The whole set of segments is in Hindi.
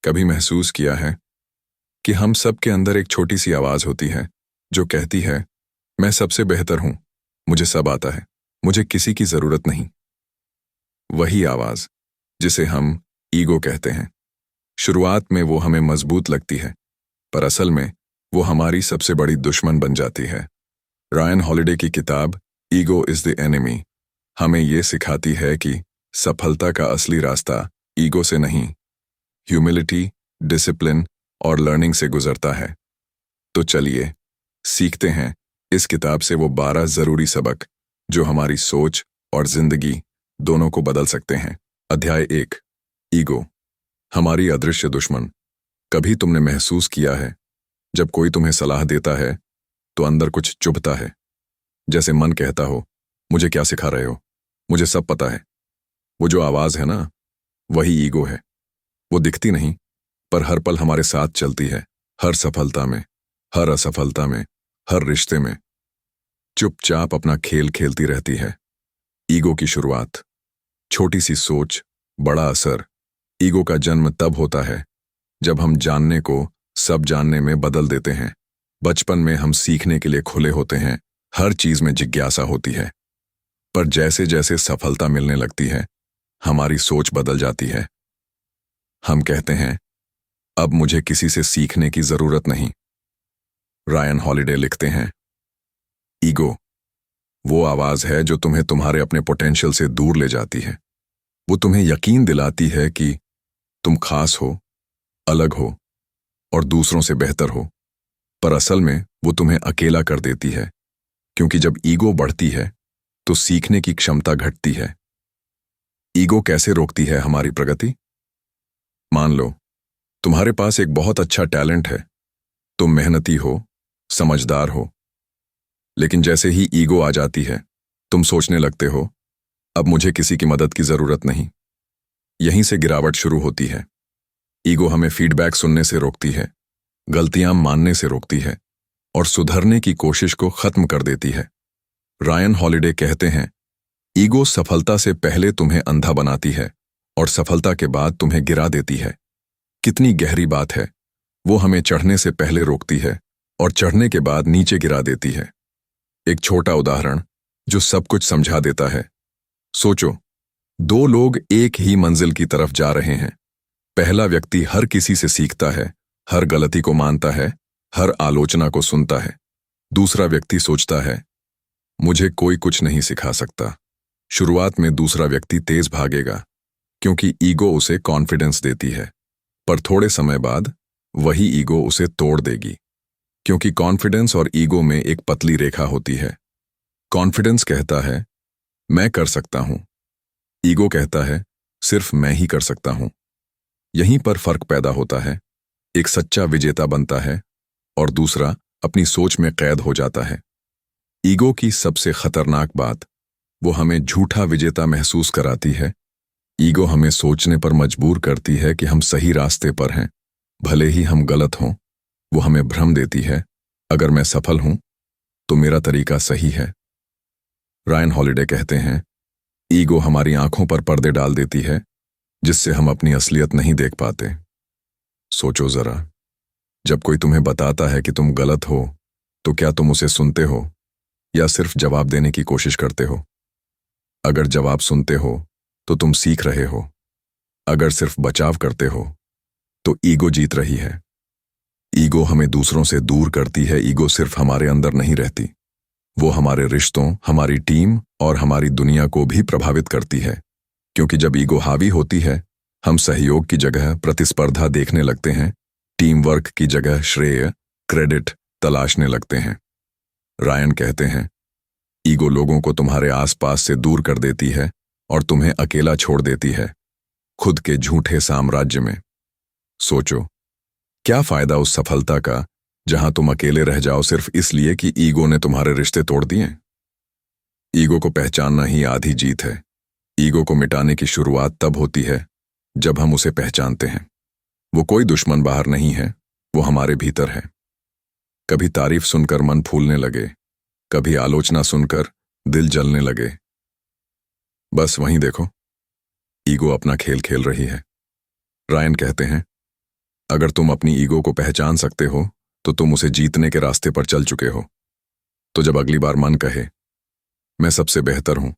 कभी महसूस किया है कि हम सब के अंदर एक छोटी सी आवाज होती है जो कहती है, मैं सबसे बेहतर हूं, मुझे सब आता है, मुझे किसी की जरूरत नहीं। वही आवाज जिसे हम ईगो कहते हैं। शुरुआत में वो हमें मजबूत लगती है, पर असल में वो हमारी सबसे बड़ी दुश्मन बन जाती है। रायन हॉलिडे की किताब ईगो इज द एनिमी हमें ये सिखाती है कि सफलता का असली रास्ता ईगो से नहीं, ह्यूमिलिटी, डिसिप्लिन और लर्निंग से गुजरता है। तो चलिए सीखते हैं इस किताब से वो 12 जरूरी सबक जो हमारी सोच और जिंदगी दोनों को बदल सकते हैं। अध्याय 1, ईगो, हमारी अदृश्य दुश्मन। कभी तुमने महसूस किया है जब कोई तुम्हें सलाह देता है तो अंदर कुछ चुभता है, जैसे मन कहता हो, मुझे क्या सिखा रहे हो, मुझे सब पता है। वो जो आवाज है ना, वही ईगो है। वो दिखती नहीं, पर हर पल हमारे साथ चलती है, हर सफलता में, हर असफलता में, हर रिश्ते में। चुपचाप अपना खेल खेलती रहती है। ईगो की शुरुआत, छोटी सी सोच, बड़ा असर। ईगो का जन्म तब होता है जब हम जानने को सब जानने में बदल देते हैं। बचपन में हम सीखने के लिए खुले होते हैं, हर चीज में जिज्ञासा होती है। पर जैसे जैसे सफलता मिलने लगती है, हमारी सोच बदल जाती है। हम कहते हैं, अब मुझे किसी से सीखने की जरूरत नहीं। रायन हॉलिडे लिखते हैं, ईगो वो आवाज है जो तुम्हें तुम्हारे अपने पोटेंशियल से दूर ले जाती है। वो तुम्हें यकीन दिलाती है कि तुम खास हो, अलग हो और दूसरों से बेहतर हो, पर असल में वो तुम्हें अकेला कर देती है, क्योंकि जब ईगो बढ़ती है तो सीखने की क्षमता घटती है। ईगो कैसे रोकती है हमारी प्रगति? मान लो तुम्हारे पास एक बहुत अच्छा टैलेंट है, तुम मेहनती हो, समझदार हो, लेकिन जैसे ही ईगो आ जाती है, तुम सोचने लगते हो, अब मुझे किसी की मदद की जरूरत नहीं। यहीं से गिरावट शुरू होती है। ईगो हमें फीडबैक सुनने से रोकती है, गलतियां मानने से रोकती है और सुधरने की कोशिश को खत्म कर देती है। रायन हॉलिडे कहते हैं, ईगो सफलता से पहले तुम्हें अंधा बनाती है और सफलता के बाद तुम्हें गिरा देती है। कितनी गहरी बात है। वो हमें चढ़ने से पहले रोकती है और चढ़ने के बाद नीचे गिरा देती है। एक छोटा उदाहरण जो सब कुछ समझा देता है। सोचो, दो लोग एक ही मंजिल की तरफ जा रहे हैं। पहला व्यक्ति हर किसी से सीखता है, हर गलती को मानता है, हर आलोचना को सुनता है। दूसरा व्यक्ति सोचता है, मुझे कोई कुछ नहीं सिखा सकता। शुरुआत में दूसरा व्यक्ति तेज भागेगा, क्योंकि ईगो उसे कॉन्फिडेंस देती है, पर थोड़े समय बाद वही ईगो उसे तोड़ देगी, क्योंकि कॉन्फिडेंस और ईगो में एक पतली रेखा होती है। कॉन्फिडेंस कहता है, मैं कर सकता हूं। ईगो कहता है, सिर्फ मैं ही कर सकता हूं। यहीं पर फर्क पैदा होता है। एक सच्चा विजेता बनता है और दूसरा अपनी सोच में कैद हो जाता है। ईगो की सबसे खतरनाक बात, वो हमें झूठा विजेता महसूस कराती है। ईगो हमें सोचने पर मजबूर करती है कि हम सही रास्ते पर हैं, भले ही हम गलत हों। वो हमें भ्रम देती है, अगर मैं सफल हूं तो मेरा तरीका सही है। रायन हॉलिडे कहते हैं, ईगो हमारी आंखों पर पर्दे डाल देती है, जिससे हम अपनी असलियत नहीं देख पाते। सोचो जरा, जब कोई तुम्हें बताता है कि तुम गलत हो, तो क्या तुम उसे सुनते हो या सिर्फ जवाब देने की कोशिश करते हो? अगर जवाब सुनते हो तो तुम सीख रहे हो, अगर सिर्फ बचाव करते हो तो ईगो जीत रही है। ईगो हमें दूसरों से दूर करती है। ईगो सिर्फ हमारे अंदर नहीं रहती, वो हमारे रिश्तों, हमारी टीम और हमारी दुनिया को भी प्रभावित करती है। क्योंकि जब ईगो हावी होती है, हम सहयोग की जगह प्रतिस्पर्धा देखने लगते हैं, टीम वर्क की जगह श्रेय, क्रेडिट तलाशने लगते हैं। रायन कहते हैं, ईगो लोगों को तुम्हारे आसपास से दूर कर देती है और तुम्हें अकेला छोड़ देती है, खुद के झूठे साम्राज्य में। सोचो, क्या फायदा उस सफलता का जहां तुम अकेले रह जाओ सिर्फ इसलिए कि ईगो ने तुम्हारे रिश्ते तोड़ दिए? ईगो को पहचानना ही आधी जीत है। ईगो को मिटाने की शुरुआत तब होती है जब हम उसे पहचानते हैं। वो कोई दुश्मन बाहर नहीं है, वो हमारे भीतर है। कभी तारीफ सुनकर मन फूलने लगे, कभी आलोचना सुनकर दिल जलने लगे। बस वहीं देखो, ईगो अपना खेल खेल रही है। रायन कहते हैं, अगर तुम अपनी ईगो को पहचान सकते हो तो तुम उसे जीतने के रास्ते पर चल चुके हो। तो जब अगली बार मन कहे मैं सबसे बेहतर हूं,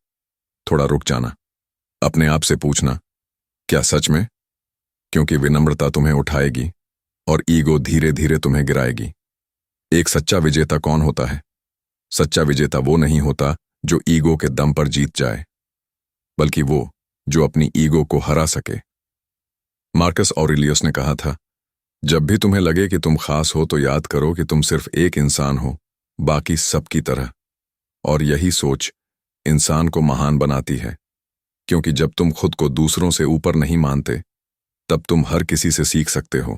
थोड़ा रुक जाना। अपने आप से पूछना, क्या सच में? क्योंकि विनम्रता तुम्हें उठाएगी और ईगो धीरे धीरे तुम्हें गिराएगी। एक सच्चा विजेता कौन होता है? सच्चा विजेता वो नहीं होता जो ईगो के दम पर जीत जाए, बल्कि वो जो अपनी ईगो को हरा सके। मार्कस ऑरेलियस ने कहा था, जब भी तुम्हें लगे कि तुम खास हो तो याद करो कि तुम सिर्फ एक इंसान हो, बाकी सबकी तरह। और यही सोच इंसान को महान बनाती है, क्योंकि जब तुम खुद को दूसरों से ऊपर नहीं मानते, तब तुम हर किसी से सीख सकते हो।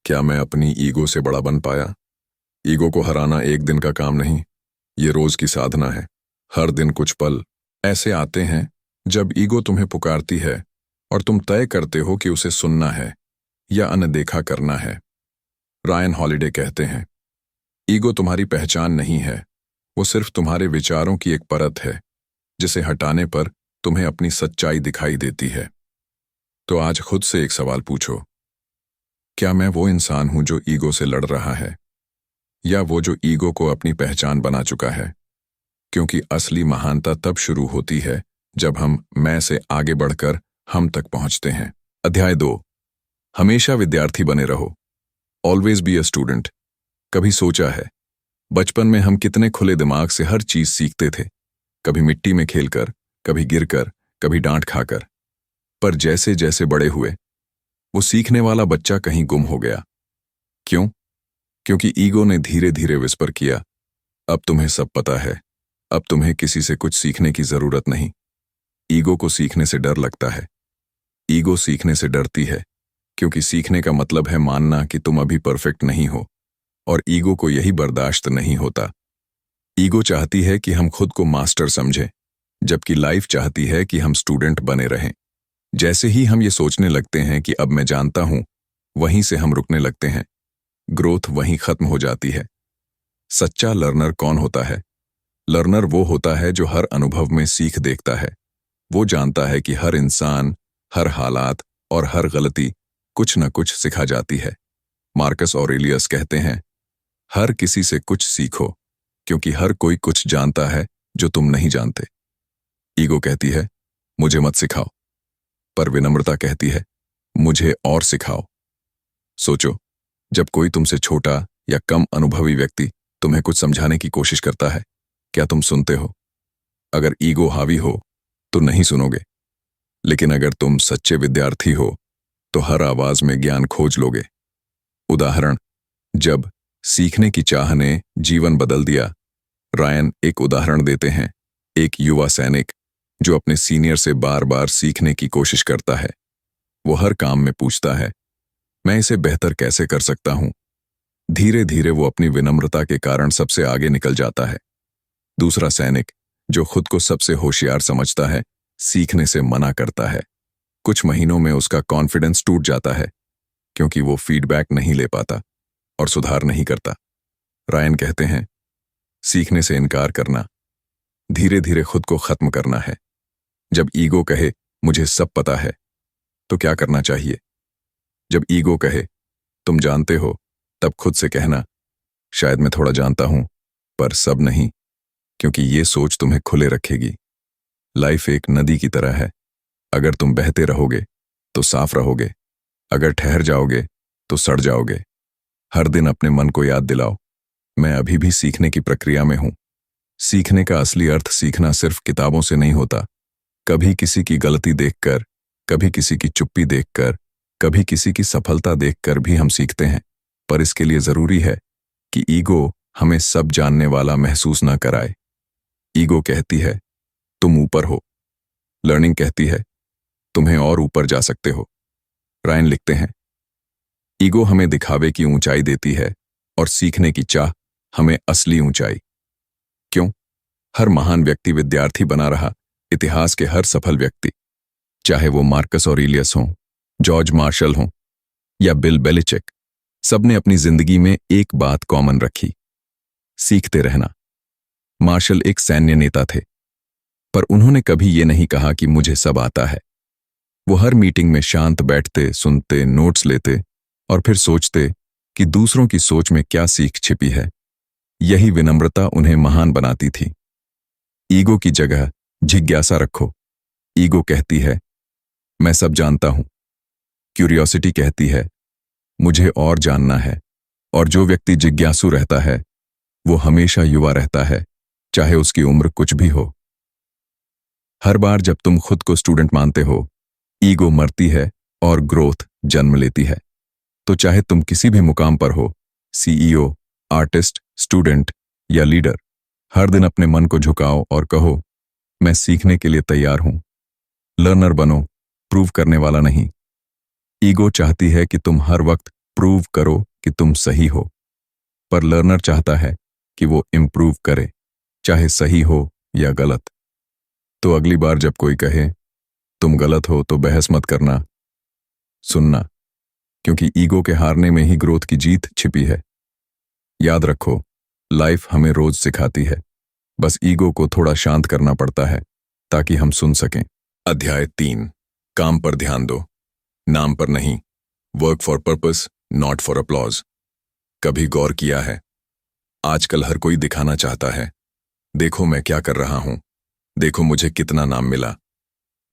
क्या मैं अपनी ईगो से बड़ा बन पाया? ईगो को हराना एक दिन का काम नहीं, ये रोज की साधना है। हर दिन कुछ पल ऐसे आते हैं जब ईगो तुम्हें पुकारती है और तुम तय करते हो कि उसे सुनना है या अनदेखा करना है। रायन हॉलिडे कहते हैं, ईगो तुम्हारी पहचान नहीं है, वो सिर्फ तुम्हारे विचारों की एक परत है, जिसे हटाने पर तुम्हें अपनी सच्चाई दिखाई देती है। तो आज खुद से एक सवाल पूछो, क्या मैं वो इंसान हूं जो ईगो से लड़ रहा है, या वो जो ईगो को अपनी पहचान बना चुका है? क्योंकि असली महानता तब शुरू होती है जब हम मैं से आगे बढ़कर हम तक पहुंचते हैं। अध्याय 2, हमेशा विद्यार्थी बने रहो। Always be a student. कभी सोचा है बचपन में हम कितने खुले दिमाग से हर चीज सीखते थे, कभी मिट्टी में खेलकर, कभी गिरकर, कभी डांट खाकर। पर जैसे जैसे बड़े हुए, वो सीखने वाला बच्चा कहीं गुम हो गया। क्यों? क्योंकि ईगो ने धीरे धीरे विस्पर किया, अब तुम्हें सब पता है, अब तुम्हें किसी से कुछ सीखने की जरूरत नहीं। ईगो को सीखने से डर लगता है। ईगो सीखने से डरती है क्योंकि सीखने का मतलब है मानना कि तुम अभी परफेक्ट नहीं हो, और ईगो को यही बर्दाश्त नहीं होता। ईगो चाहती है कि हम खुद को मास्टर समझें, जबकि लाइफ चाहती है कि हम स्टूडेंट बने रहें। जैसे ही हम ये सोचने लगते हैं कि अब मैं जानता हूं, वहीं से हम रुकने लगते हैं। ग्रोथ वहीं खत्म हो जाती है। सच्चा लर्नर कौन होता है? लर्नर वो होता है जो हर अनुभव में सीख देखता है। वो जानता है कि हर इंसान, हर हालात और हर गलती कुछ न कुछ सिखा जाती है। मार्कस ऑरेलियस कहते हैं, हर किसी से कुछ सीखो, क्योंकि हर कोई कुछ जानता है जो तुम नहीं जानते। ईगो कहती है, मुझे मत सिखाओ, पर विनम्रता कहती है, मुझे और सिखाओ। सोचो, जब कोई तुमसे छोटा या कम अनुभवी व्यक्ति तुम्हें कुछ समझाने की कोशिश करता है, क्या तुम सुनते हो? अगर ईगो हावी हो तो नहीं सुनोगे, लेकिन अगर तुम सच्चे विद्यार्थी हो तो हर आवाज में ज्ञान खोज लोगे। उदाहरण, जब सीखने की चाह ने जीवन बदल दिया। रायन एक उदाहरण देते हैं, एक युवा सैनिक जो अपने सीनियर से बार बार सीखने की कोशिश करता है। वो हर काम में पूछता है, मैं इसे बेहतर कैसे कर सकता हूं? धीरे धीरे वो अपनी विनम्रता के कारण सबसे आगे निकल जाता है। दूसरा सैनिक जो खुद को सबसे होशियार समझता है, सीखने से मना करता है। कुछ महीनों में उसका कॉन्फिडेंस टूट जाता है, क्योंकि वो फीडबैक नहीं ले पाता और सुधार नहीं करता। रायन कहते हैं, सीखने से इनकार करना धीरे धीरे खुद को खत्म करना है। जब ईगो कहे मुझे सब पता है, तो क्या करना चाहिए? जब ईगो कहे तुम जानते हो, तब खुद से कहना, शायद मैं थोड़ा जानता हूं, पर सब नहीं, क्योंकि ये सोच तुम्हें खुले रखेगी। लाइफ एक नदी की तरह है। अगर तुम बहते रहोगे तो साफ रहोगे, अगर ठहर जाओगे तो सड़ जाओगे। हर दिन अपने मन को याद दिलाओ, मैं अभी भी सीखने की प्रक्रिया में हूं। सीखने का असली अर्थ सीखना सिर्फ किताबों से नहीं होता। कभी किसी की गलती देखकर, कभी किसी की चुप्पी देखकर, कभी किसी की सफलता देखकर भी हम सीखते हैं। पर इसके लिए जरूरी है कि ईगो हमें सब जानने वाला महसूस न कराए। ईगो कहती है तुम ऊपर हो, लर्निंग कहती है तुम्हें और ऊपर जा सकते हो। रायन लिखते हैं, ईगो हमें दिखावे की ऊंचाई देती है और सीखने की चाह हमें असली ऊंचाई। क्यों? हर महान व्यक्ति विद्यार्थी बना रहा। इतिहास के हर सफल व्यक्ति, चाहे वो मार्कस ऑरेलियस हों, जॉर्ज मार्शल हों या बिल बेलिचिक, सबने अपनी जिंदगी में एक बात कॉमन रखी, सीखते रहना। मार्शल एक सैन्य नेता थे, पर उन्होंने कभी ये नहीं कहा कि मुझे सब आता है। वो हर मीटिंग में शांत बैठते, सुनते, नोट्स लेते और फिर सोचते कि दूसरों की सोच में क्या सीख छिपी है। यही विनम्रता उन्हें महान बनाती थी। ईगो की जगह जिज्ञासा रखो। ईगो कहती है, मैं सब जानता हूं। क्यूरियोसिटी कहती है, मुझे और जानना है। और जो व्यक्ति जिज्ञासु रहता है, वो हमेशा युवा रहता है, चाहे उसकी उम्र कुछ भी हो। हर बार जब तुम खुद को स्टूडेंट मानते हो, ईगो मरती है और ग्रोथ जन्म लेती है। तो चाहे तुम किसी भी मुकाम पर हो, सीईओ, आर्टिस्ट, स्टूडेंट या लीडर, हर दिन अपने मन को झुकाओ और कहो, मैं सीखने के लिए तैयार हूं। लर्नर बनो, प्रूव करने वाला नहीं। ईगो चाहती है कि तुम हर वक्त प्रूव करो कि तुम सही हो, पर लर्नर चाहता है कि वो इम्प्रूव करे, चाहे सही हो या गलत। तो अगली बार जब कोई कहे तुम गलत हो तो बहस मत करना, सुनना, क्योंकि ईगो के हारने में ही ग्रोथ की जीत छिपी है। याद रखो, लाइफ हमें रोज सिखाती है, बस ईगो को थोड़ा शांत करना पड़ता है ताकि हम सुन सकें। अध्याय 3, काम पर ध्यान दो, नाम पर नहीं। Work for purpose, not for applause. कभी गौर किया है, आजकल हर कोई दिखाना चाहता है, देखो मैं क्या कर रहा हूं, देखो मुझे कितना नाम मिला।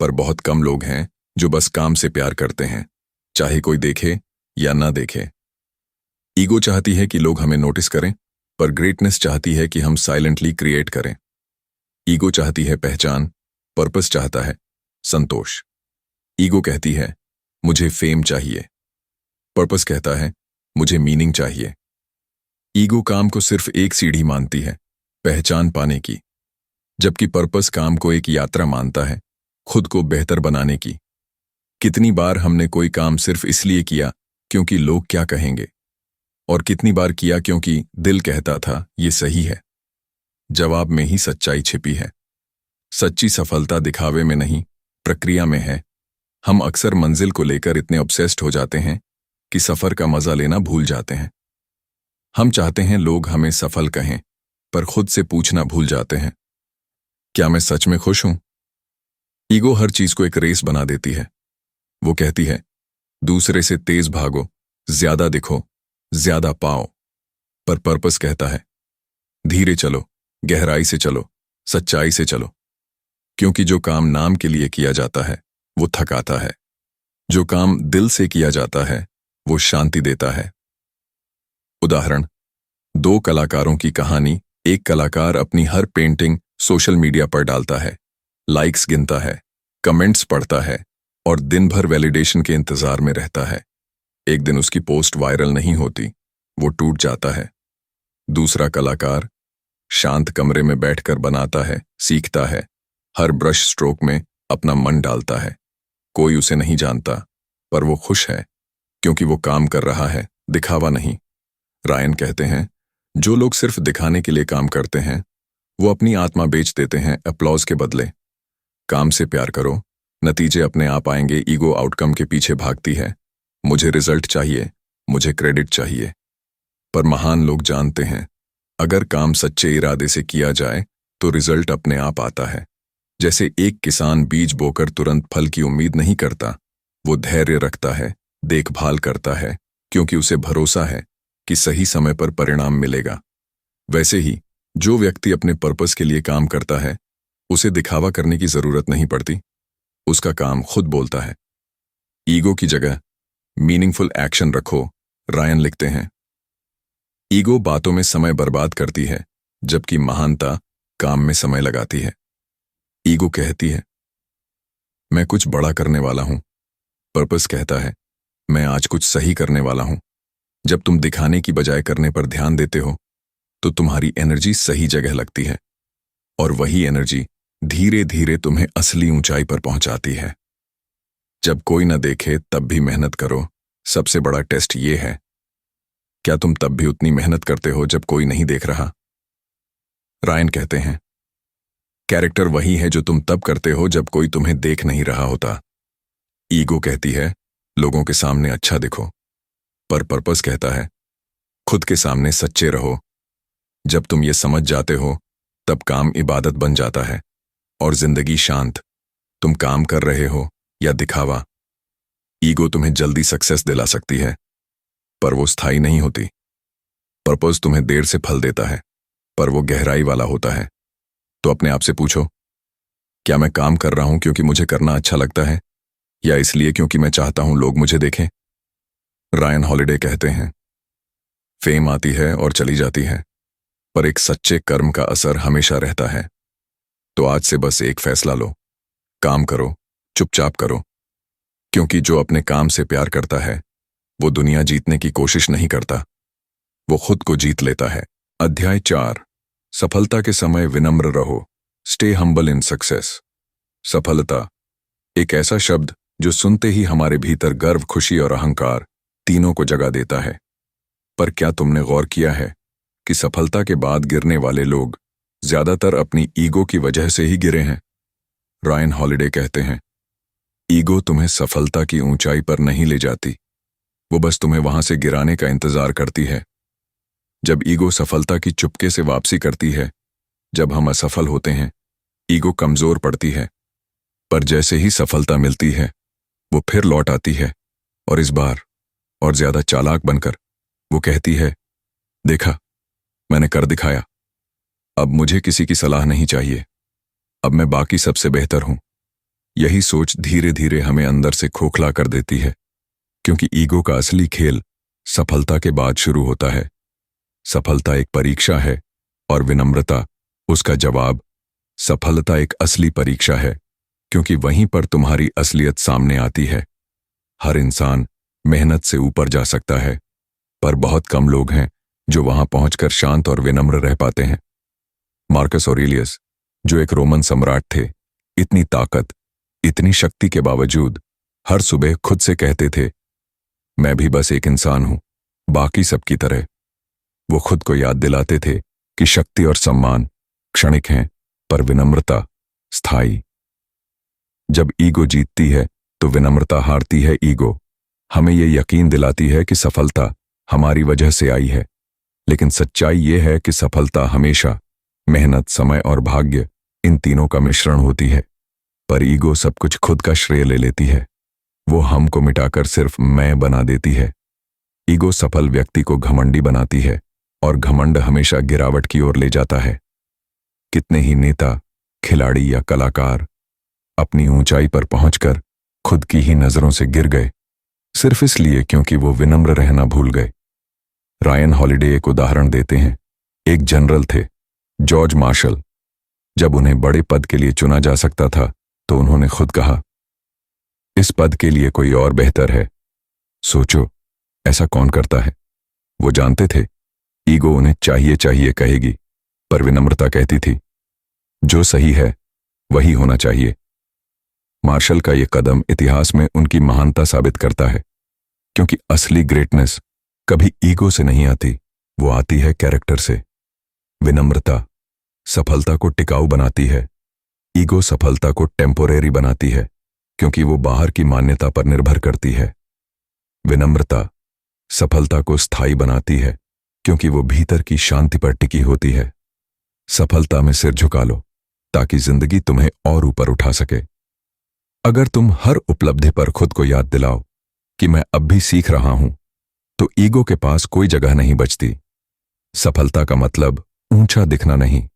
पर बहुत कम लोग हैं जो बस काम से प्यार करते हैं, चाहे कोई देखे या ना देखे। ईगो चाहती है कि लोग हमें नोटिस करें, पर ग्रेटनेस चाहती है कि हम साइलेंटली क्रिएट करें। ईगो चाहती है पहचान, पर्पस चाहता है संतोष। ईगो कहती है, मुझे फेम चाहिए। पर्पस कहता है, मुझे मीनिंग चाहिए। ईगो काम को सिर्फ एक सीढ़ी मानती है, पहचान पाने की, जबकि पर्पस काम को एक यात्रा मानता है, खुद को बेहतर बनाने की। कितनी बार हमने कोई काम सिर्फ इसलिए किया क्योंकि लोग क्या कहेंगे, और कितनी बार किया क्योंकि दिल कहता था ये सही है। जवाब में ही सच्चाई छिपी है। सच्ची सफलता दिखावे में नहीं, प्रक्रिया में है। हम अक्सर मंजिल को लेकर इतने ऑब्सेस्ड हो जाते हैं कि सफर का मजा लेना भूल जाते हैं। हम चाहते हैं लोग हमें सफल कहें, पर खुद से पूछना भूल जाते हैं, क्या मैं सच में खुश हूं? ईगो हर चीज को एक रेस बना देती है। वो कहती है, दूसरे से तेज भागो, ज्यादा दिखो, ज्यादा पाओ। पर पर्पस कहता है, धीरे चलो, गहराई से चलो, सच्चाई से चलो। क्योंकि जो काम नाम के लिए किया जाता है वो थकाता है, जो काम दिल से किया जाता है वो शांति देता है। उदाहरण, 2 कलाकारों की कहानी। एक कलाकार अपनी हर पेंटिंग सोशल मीडिया पर डालता है, लाइक्स गिनता है, कमेंट्स पढ़ता है और दिन भर वैलिडेशन के इंतजार में रहता है। एक दिन उसकी पोस्ट वायरल नहीं होती, वो टूट जाता है। दूसरा कलाकार शांत कमरे में बैठकर बनाता है, सीखता है, हर ब्रश स्ट्रोक में अपना मन डालता है। कोई उसे नहीं जानता, पर वो खुश है क्योंकि वो काम कर रहा है, दिखावा नहीं। रायन कहते हैं, जो लोग सिर्फ दिखाने के लिए काम करते हैं वो अपनी आत्मा बेच देते हैं अपलॉज के बदले। काम से प्यार करो, नतीजे अपने आप आएंगे। ईगो आउटकम के पीछे भागती है, मुझे रिजल्ट चाहिए, मुझे क्रेडिट चाहिए। पर महान लोग जानते हैं, अगर काम सच्चे इरादे से किया जाए तो रिजल्ट अपने आप आता है। जैसे एक किसान बीज बोकर तुरंत फल की उम्मीद नहीं करता, वो धैर्य रखता है, देखभाल करता है, क्योंकि उसे भरोसा है कि सही समय पर परिणाम मिलेगा। वैसे ही जो व्यक्ति अपने पर्पस के लिए काम करता है, उसे दिखावा करने की जरूरत नहीं पड़ती, उसका काम खुद बोलता है। ईगो की जगह मीनिंगफुल एक्शन रखो। रायन लिखते हैं, ईगो बातों में समय बर्बाद करती है, जबकि महानता काम में समय लगाती है। ईगो कहती है, मैं कुछ बड़ा करने वाला हूं। पर्पस कहता है, मैं आज कुछ सही करने वाला हूं। जब तुम दिखाने की बजाय करने पर ध्यान देते हो तो तुम्हारी एनर्जी सही जगह लगती है, और वही एनर्जी धीरे धीरे तुम्हें असली ऊंचाई पर पहुंचाती है। जब कोई न देखे तब भी मेहनत करो। सबसे बड़ा टेस्ट ये है, क्या तुम तब भी उतनी मेहनत करते हो जब कोई नहीं देख रहा? रायन कहते हैं, कैरेक्टर वही है जो तुम तब करते हो जब कोई तुम्हें देख नहीं रहा होता। ईगो कहती है, लोगों के सामने अच्छा दिखो, पर पर्पस कहता है, खुद के सामने सच्चे रहो। जब तुम ये समझ जाते हो तब काम इबादत बन जाता है और जिंदगी शांत। तुम काम कर रहे हो या दिखावा, ईगो तुम्हें जल्दी सक्सेस दिला सकती है, पर वो स्थायी नहीं होती। पर्पस तुम्हें देर से फल देता है, पर वो गहराई वाला होता है। तो अपने आप से पूछो, क्या मैं काम कर रहा हूं क्योंकि मुझे करना अच्छा लगता है, या इसलिए क्योंकि मैं चाहता हूं लोग मुझे देखें? रायन हॉलिडे कहते हैं, फेम आती है और चली जाती है, पर एक सच्चे कर्म का असर हमेशा रहता है। तो आज से बस एक फैसला लो, काम करो, चुपचाप करो, क्योंकि जो अपने काम से प्यार करता है वो दुनिया जीतने की कोशिश नहीं करता, वो खुद को जीत लेता है। अध्याय 4, सफलता के समय विनम्र रहो। Stay humble in success. सफलता एक ऐसा शब्द जो सुनते ही हमारे भीतर गर्व, खुशी और अहंकार तीनों को जगा देता है। पर क्या तुमने गौर किया है कि सफलता के बाद गिरने वाले लोग ज्यादातर अपनी ईगो की वजह से ही गिरे हैं? रायन हॉलिडे कहते हैं, ईगो तुम्हें सफलता की ऊंचाई पर नहीं ले जाती, वो बस तुम्हें वहां से गिराने का इंतजार करती है। जब ईगो सफलता की चुपके से वापसी करती है, जब हम असफल होते हैं, ईगो कमजोर पड़ती है, पर जैसे ही सफलता मिलती है वो फिर लौट आती है, और इस बार और ज्यादा चालाक बनकर वो कहती है, देखा, मैंने कर दिखाया, अब मुझे किसी की सलाह नहीं चाहिए, अब मैं बाकी सबसे बेहतर हूं। यही सोच धीरे धीरे हमें अंदर से खोखला कर देती है, क्योंकि ईगो का असली खेल सफलता के बाद शुरू होता है। सफलता एक परीक्षा है और विनम्रता उसका जवाब। सफलता एक असली परीक्षा है, क्योंकि वहीं पर तुम्हारी असलियत सामने आती है। हर इंसान मेहनत से ऊपर जा सकता है, पर बहुत कम लोग हैं जो वहां पहुंचकर शांत और विनम्र रह पाते हैं। मार्कस ऑरेलियस, जो एक रोमन सम्राट थे, इतनी ताकत, इतनी शक्ति के बावजूद हर सुबह खुद से कहते थे, मैं भी बस एक इंसान हूं, बाकी सबकी तरह। वो खुद को याद दिलाते थे कि शक्ति और सम्मान क्षणिक हैं, पर विनम्रता स्थायी। जब ईगो जीतती है तो विनम्रता हारती है। ईगो हमें यह यकीन दिलाती है कि सफलता हमारी वजह से आई है, लेकिन सच्चाई यह है कि सफलता हमेशा मेहनत, समय और भाग्य, इन तीनों का मिश्रण होती है। पर ईगो सब कुछ खुद का श्रेय ले लेती है। वो हमको मिटाकर सिर्फ मैं बना देती है। ईगो सफल व्यक्ति को घमंडी बनाती है, और घमंड हमेशा गिरावट की ओर ले जाता है। कितने ही नेता, खिलाड़ी या कलाकार अपनी ऊंचाई पर पहुंचकर खुद की ही नजरों से गिर गए, सिर्फ इसलिए क्योंकि वो विनम्र रहना भूल गए। रायन हॉलिडे एक उदाहरण देते हैं। एक जनरल थे, जॉर्ज मार्शल। जब उन्हें बड़े पद के लिए चुना जा सकता था तो उन्होंने खुद कहा, इस पद के लिए कोई और बेहतर है। सोचो, ऐसा कौन करता है? वो जानते थे ईगो उन्हें चाहिए चाहिए कहेगी, पर विनम्रता कहती थी, जो सही है वही होना चाहिए। मार्शल का यह कदम इतिहास में उनकी महानता साबित करता है, क्योंकि असली ग्रेटनेस कभी ईगो से नहीं आती, वो आती है कैरेक्टर से। विनम्रता सफलता को टिकाऊ बनाती है, ईगो सफलता को टेम्पोरेरी बनाती है, क्योंकि वो बाहर की मान्यता पर निर्भर करती है। विनम्रता सफलता को स्थायी बनाती है, क्योंकि वो भीतर की शांति पर टिकी होती है। सफलता में सिर झुका लो ताकि जिंदगी तुम्हें और ऊपर उठा सके। अगर तुम हर उपलब्धि पर खुद को याद दिलाओ कि मैं अब भी सीख रहा हूं, तो ईगो के पास कोई जगह नहीं बचती। सफलता का मतलब ऊंचा दिखना नहीं,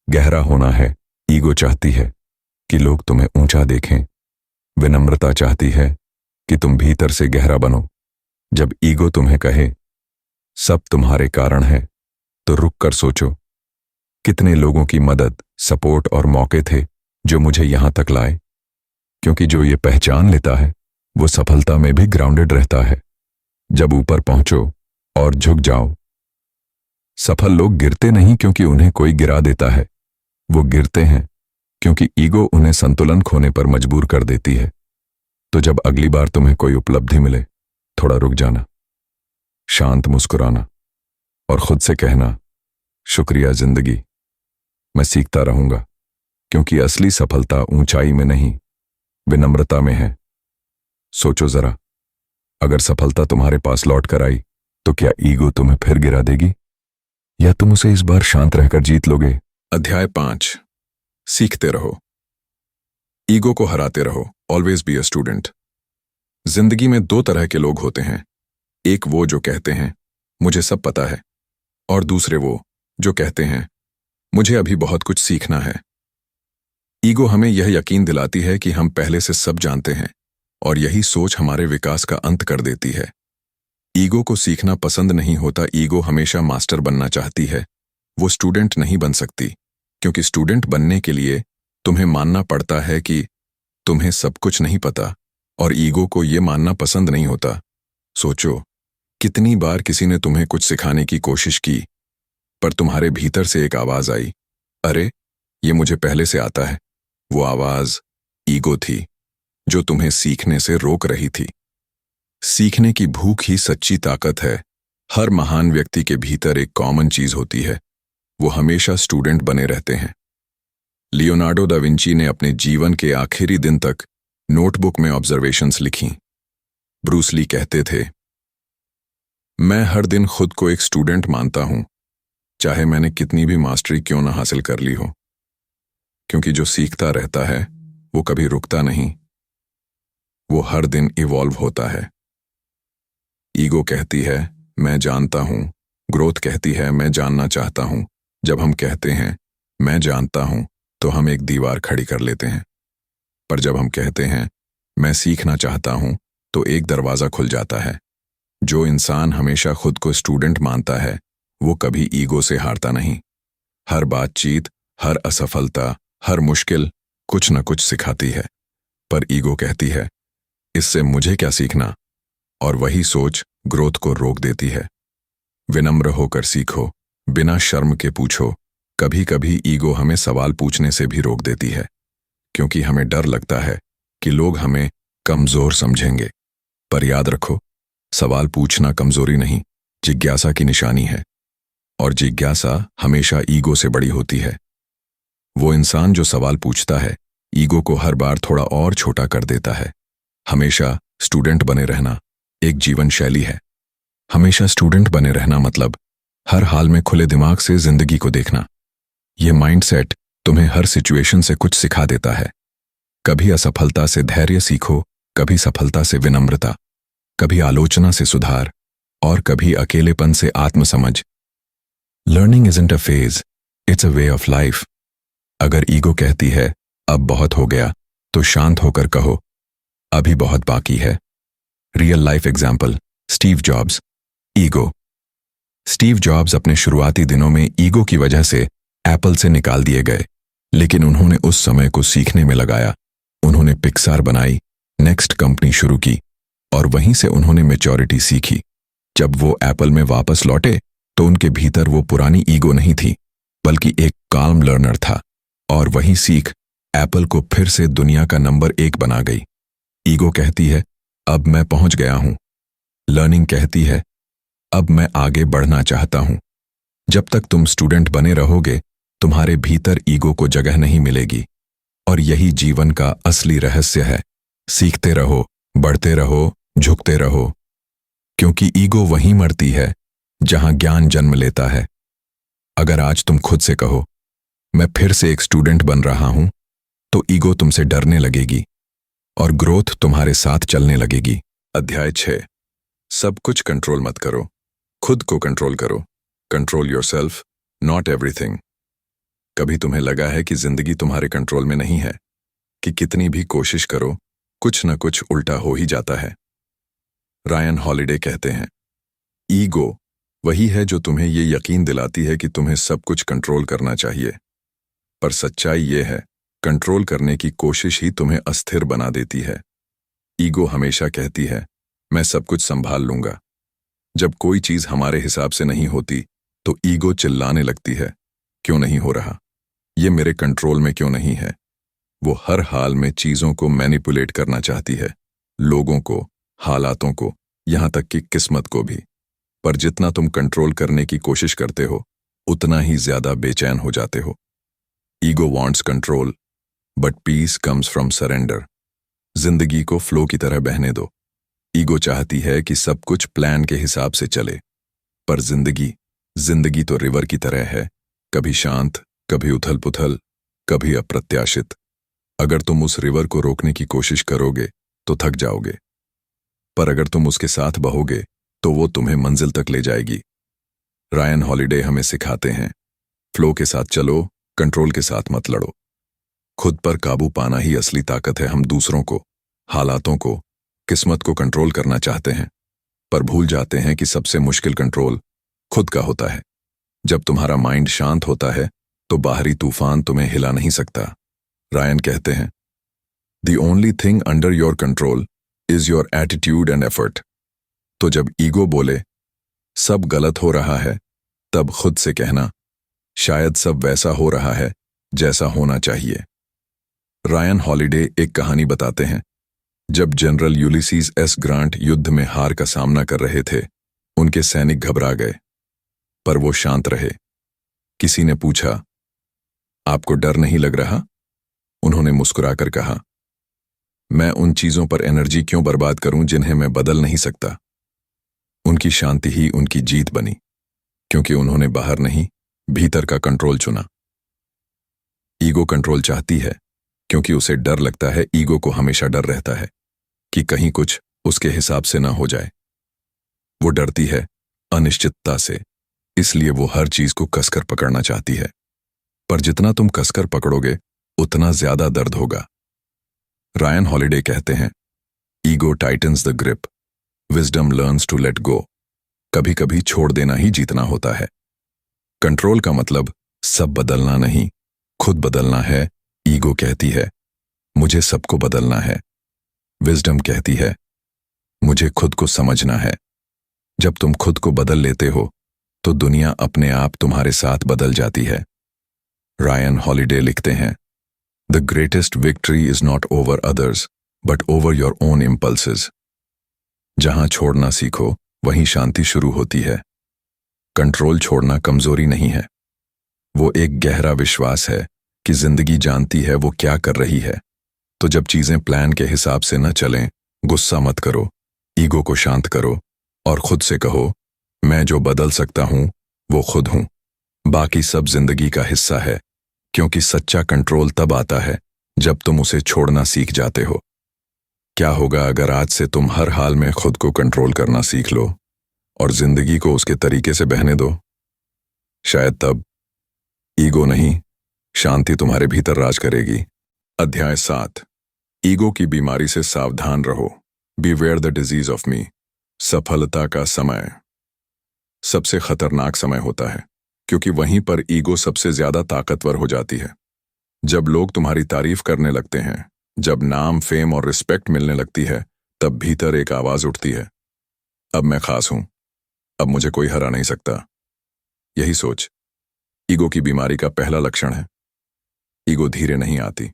गहरा होना है। ईगो चाहती है कि लोग तुम्हें ऊंचा देखें, विनम्रता चाहती है कि तुम भीतर से गहरा बनो। जब ईगो तुम्हें कहे सब तुम्हारे कारण है, तो रुक कर सोचो, कितने लोगों की मदद, सपोर्ट और मौके थे जो मुझे यहां तक लाए। क्योंकि जो ये पहचान लेता है वो सफलता में भी ग्राउंडेड रहता है। जब ऊपर पहुंचो और झुक जाओ। सफल लोग गिरते नहीं क्योंकि उन्हें कोई गिरा देता है, वो गिरते हैं क्योंकि ईगो उन्हें संतुलन खोने पर मजबूर कर देती है। तो जब अगली बार तुम्हें कोई उपलब्धि मिले, थोड़ा रुक जाना, शांत मुस्कुराना और खुद से कहना, शुक्रिया जिंदगी, मैं सीखता रहूंगा। क्योंकि असली सफलता ऊंचाई में नहीं, विनम्रता में है। सोचो जरा, अगर सफलता तुम्हारे पास लौट कर आई तो क्या ईगो तुम्हें फिर गिरा देगी, या तुम उसे इस बार शांत रहकर जीत लोगे? अध्याय 5, सीखते रहो, ईगो को हराते रहो। Always be a student. जिंदगी में दो तरह के लोग होते हैं, एक वो जो कहते हैं मुझे सब पता है, और दूसरे वो जो कहते हैं मुझे अभी बहुत कुछ सीखना है। ईगो हमें यह यकीन दिलाती है कि हम पहले से सब जानते हैं, और यही सोच हमारे विकास का अंत कर देती है। ईगो को सीखना पसंद नहीं होता। ईगो हमेशा मास्टर बनना चाहती है, वो स्टूडेंट नहीं बन सकती, क्योंकि स्टूडेंट बनने के लिए तुम्हें मानना पड़ता है कि तुम्हें सब कुछ नहीं पता, और ईगो को ये मानना पसंद नहीं होता। सोचो, कितनी बार किसी ने तुम्हें कुछ सिखाने की कोशिश की, पर तुम्हारे भीतर से एक आवाज आई, अरे ये मुझे पहले से आता है। वो आवाज ईगो थी, जो तुम्हें सीखने से रोक रही थी। सीखने की भूख ही सच्ची ताकत है। हर महान व्यक्ति के भीतर एक कॉमन चीज होती है, वो हमेशा स्टूडेंट बने रहते हैं। लियोनार्डो दा विंची ने अपने जीवन के आखिरी दिन तक नोटबुक में ऑब्जर्वेशंस लिखीं। ब्रूस ली कहते थे, मैं हर दिन खुद को एक स्टूडेंट मानता हूं, चाहे मैंने कितनी भी मास्टरी क्यों ना हासिल कर ली हो, क्योंकि जो सीखता रहता है वो कभी रुकता नहीं, वो हर दिन इवॉल्व होता है। ईगो कहती है मैं जानता हूं, ग्रोथ कहती है मैं जानना चाहता हूं। जब हम कहते हैं मैं जानता हूं, तो हम एक दीवार खड़ी कर लेते हैं, पर जब हम कहते हैं मैं सीखना चाहता हूं, तो एक दरवाजा खुल जाता है। जो इंसान हमेशा खुद को स्टूडेंट मानता है, वो कभी ईगो से हारता नहीं। हर बातचीत, हर असफलता, हर मुश्किल कुछ न कुछ सिखाती है, पर ईगो कहती है इससे मुझे क्या सीखना, और वही सोच ग्रोथ को रोक देती है। विनम्र होकर सीखो, बिना शर्म के पूछो। कभी कभी ईगो हमें सवाल पूछने से भी रोक देती है, क्योंकि हमें डर लगता है कि लोग हमें कमजोर समझेंगे। पर याद रखो, सवाल पूछना कमजोरी नहीं, जिज्ञासा की निशानी है, और जिज्ञासा हमेशा ईगो से बड़ी होती है। वो इंसान जो सवाल पूछता है, ईगो को हर बार थोड़ा और छोटा कर देता है। हमेशा स्टूडेंट बने रहना एक जीवन शैली है। हमेशा स्टूडेंट बने रहना मतलब हर हाल में खुले दिमाग से जिंदगी को देखना। यह माइंडसेट तुम्हें हर सिचुएशन से कुछ सिखा देता है। कभी असफलता से धैर्य सीखो, कभी सफलता से विनम्रता, कभी आलोचना से सुधार, और कभी अकेलेपन से आत्मसमझ। Learning isn't a phase, it's a way of life. अगर ईगो कहती है अब बहुत हो गया, तो शांत होकर कहो अभी बहुत बाकी है। Real life example, Steve jobs. Ego. Steve jobs अपने शुरुआती दिनों में ईगो की वजह से एप्पल से निकाल दिए गए, लेकिन उन्होंने उस समय को सीखने में लगाया। उन्होंने पिक्सार बनाई, नेक्स्ट कंपनी शुरू की, और वहीं से उन्होंने मैच्योरिटी सीखी। जब वो एप्पल में वापस लौटे, तो उनके भीतर वो पुरानी ईगो नहीं थी, बल्कि एक काल्म लर्नर था, और वही सीख एप्पल को फिर से दुनिया का नंबर 1 बना गई। ईगो कहती है अब मैं पहुंच गया हूं। लर्निंग कहती है अब मैं आगे बढ़ना चाहता हूं। जब तक तुम स्टूडेंट बने रहोगे, तुम्हारे भीतर ईगो को जगह नहीं मिलेगी, और यही जीवन का असली रहस्य है। सीखते रहो, बढ़ते रहो, झुकते रहो, क्योंकि ईगो वहीं मरती है जहां ज्ञान जन्म लेता है। अगर आज तुम खुद से कहो मैं फिर से एक स्टूडेंट बन रहा हूं, तो ईगो तुमसे डरने लगेगी, और ग्रोथ तुम्हारे साथ चलने लगेगी। अध्याय 6। सब कुछ कंट्रोल मत करो, खुद को कंट्रोल करो। Control yourself, not everything. कभी तुम्हें लगा है कि जिंदगी तुम्हारे कंट्रोल में नहीं है, कि कितनी भी कोशिश करो कुछ न कुछ उल्टा हो ही जाता है? रायन हॉलिडे कहते हैं, ईगो वही है जो तुम्हें ये यकीन दिलाती है कि तुम्हें सब कुछ कंट्रोल करना चाहिए, पर सच्चाई ये है कंट्रोल करने की कोशिश ही तुम्हें अस्थिर बना देती है। ईगो हमेशा कहती है मैं सब कुछ संभाल लूंगा। जब कोई चीज हमारे हिसाब से नहीं होती, तो ईगो चिल्लाने लगती है क्यों नहीं हो रहा, ये मेरे कंट्रोल में क्यों नहीं है। वो हर हाल में चीजों को मैनिपुलेट करना चाहती है, लोगों को, हालातों को, यहां तक कि किस्मत को भी। पर जितना तुम कंट्रोल करने की कोशिश करते हो, उतना ही ज्यादा बेचैन हो जाते हो। Ego wants control, but peace comes from surrender. जिंदगी को फ्लो की तरह बहने दो। ईगो चाहती है कि सब कुछ प्लान के हिसाब से चले, पर जिंदगी तो रिवर की तरह है, कभी शांत, कभी उथल पुथल, कभी अप्रत्याशित। अगर तुम उस रिवर को रोकने की कोशिश करोगे तो थक जाओगे, पर अगर तुम उसके साथ बहोगे तो वो तुम्हें मंजिल तक ले जाएगी। रायन हॉलिडे हमें सिखाते हैं, फ्लो के साथ चलो, कंट्रोल के साथ मत लड़ो। खुद पर काबू पाना ही असली ताकत है। हम दूसरों को, हालातों को, किस्मत को कंट्रोल करना चाहते हैं, पर भूल जाते हैं कि सबसे मुश्किल कंट्रोल खुद का होता है। जब तुम्हारा माइंड शांत होता है तो बाहरी तूफान तुम्हें हिला नहीं सकता। रायन कहते हैं, the only thing under your control is your attitude and effort. तो जब ईगो बोले सब गलत हो रहा है, तब खुद से कहना, शायद सब वैसा हो रहा है जैसा होना चाहिए। रायन हॉलिडे एक कहानी बताते हैं। जब जनरल यूलिसीज एस ग्रांट युद्ध में हार का सामना कर रहे थे, उनके सैनिक घबरा गए, पर वो शांत रहे। किसी ने पूछा, आपको डर नहीं लग रहा? उन्होंने मुस्कुराकर कहा, मैं उन चीजों पर एनर्जी क्यों बर्बाद करूं जिन्हें मैं बदल नहीं सकता। उनकी शांति ही उनकी जीत बनी, क्योंकि उन्होंने बाहर नहीं, भीतर का कंट्रोल चुना। ईगो कंट्रोल चाहती है क्योंकि उसे डर लगता है। ईगो को हमेशा डर रहता है कि कहीं कुछ उसके हिसाब से ना हो जाए। वो डरती है अनिश्चितता से, इसलिए वो हर चीज को कसकर पकड़ना चाहती है। पर जितना तुम कसकर पकड़ोगे, उतना ज्यादा दर्द होगा। रायन हॉलिडे कहते हैं, ego tightens the grip, wisdom learns to let go. कभी कभी छोड़ देना ही जीतना होता है। कंट्रोल का मतलब सब बदलना नहीं, खुद बदलना है। ईगो कहती है, मुझे सबको बदलना है। विजडम कहती है, मुझे खुद को समझना है। जब तुम खुद को बदल लेते हो तो दुनिया अपने आप तुम्हारे साथ बदल जाती है। रायन हॉलिडे लिखते हैं, the greatest victory is not over others but over your own impulses. जहां छोड़ना सीखो वहीं शांति शुरू होती है। कंट्रोल छोड़ना कमजोरी नहीं है, वो एक गहरा विश्वास है कि जिंदगी जानती है वो क्या कर रही है। तो जब चीजें प्लान के हिसाब से न चलें, गुस्सा मत करो, ईगो को शांत करो और खुद से कहो, मैं जो बदल सकता हूं वो खुद हूं। बाकी सब जिंदगी का हिस्सा है, क्योंकि सच्चा कंट्रोल तब आता है जब तुम उसे छोड़ना सीख जाते हो। क्या होगा अगर आज से तुम हर हाल में खुद को कंट्रोल करना सीख लो और जिंदगी को उसके तरीके से बहने दो? शायद तब ईगो नहीं, शांति तुम्हारे भीतर राज करेगी। अध्याय 7, ईगो की बीमारी से सावधान रहो। बीवेयर द डिजीज ऑफ मी। सफलता का समय सबसे खतरनाक समय होता है, क्योंकि वहीं पर ईगो सबसे ज्यादा ताकतवर हो जाती है। जब लोग तुम्हारी तारीफ करने लगते हैं, जब नाम, फेम और रिस्पेक्ट मिलने लगती है, तब भीतर एक आवाज उठती है, अब मैं खास हूं, अब मुझे कोई हरा नहीं सकता। यही सोच ईगो की बीमारी का पहला लक्षण है। ईगो धीरे नहीं आती,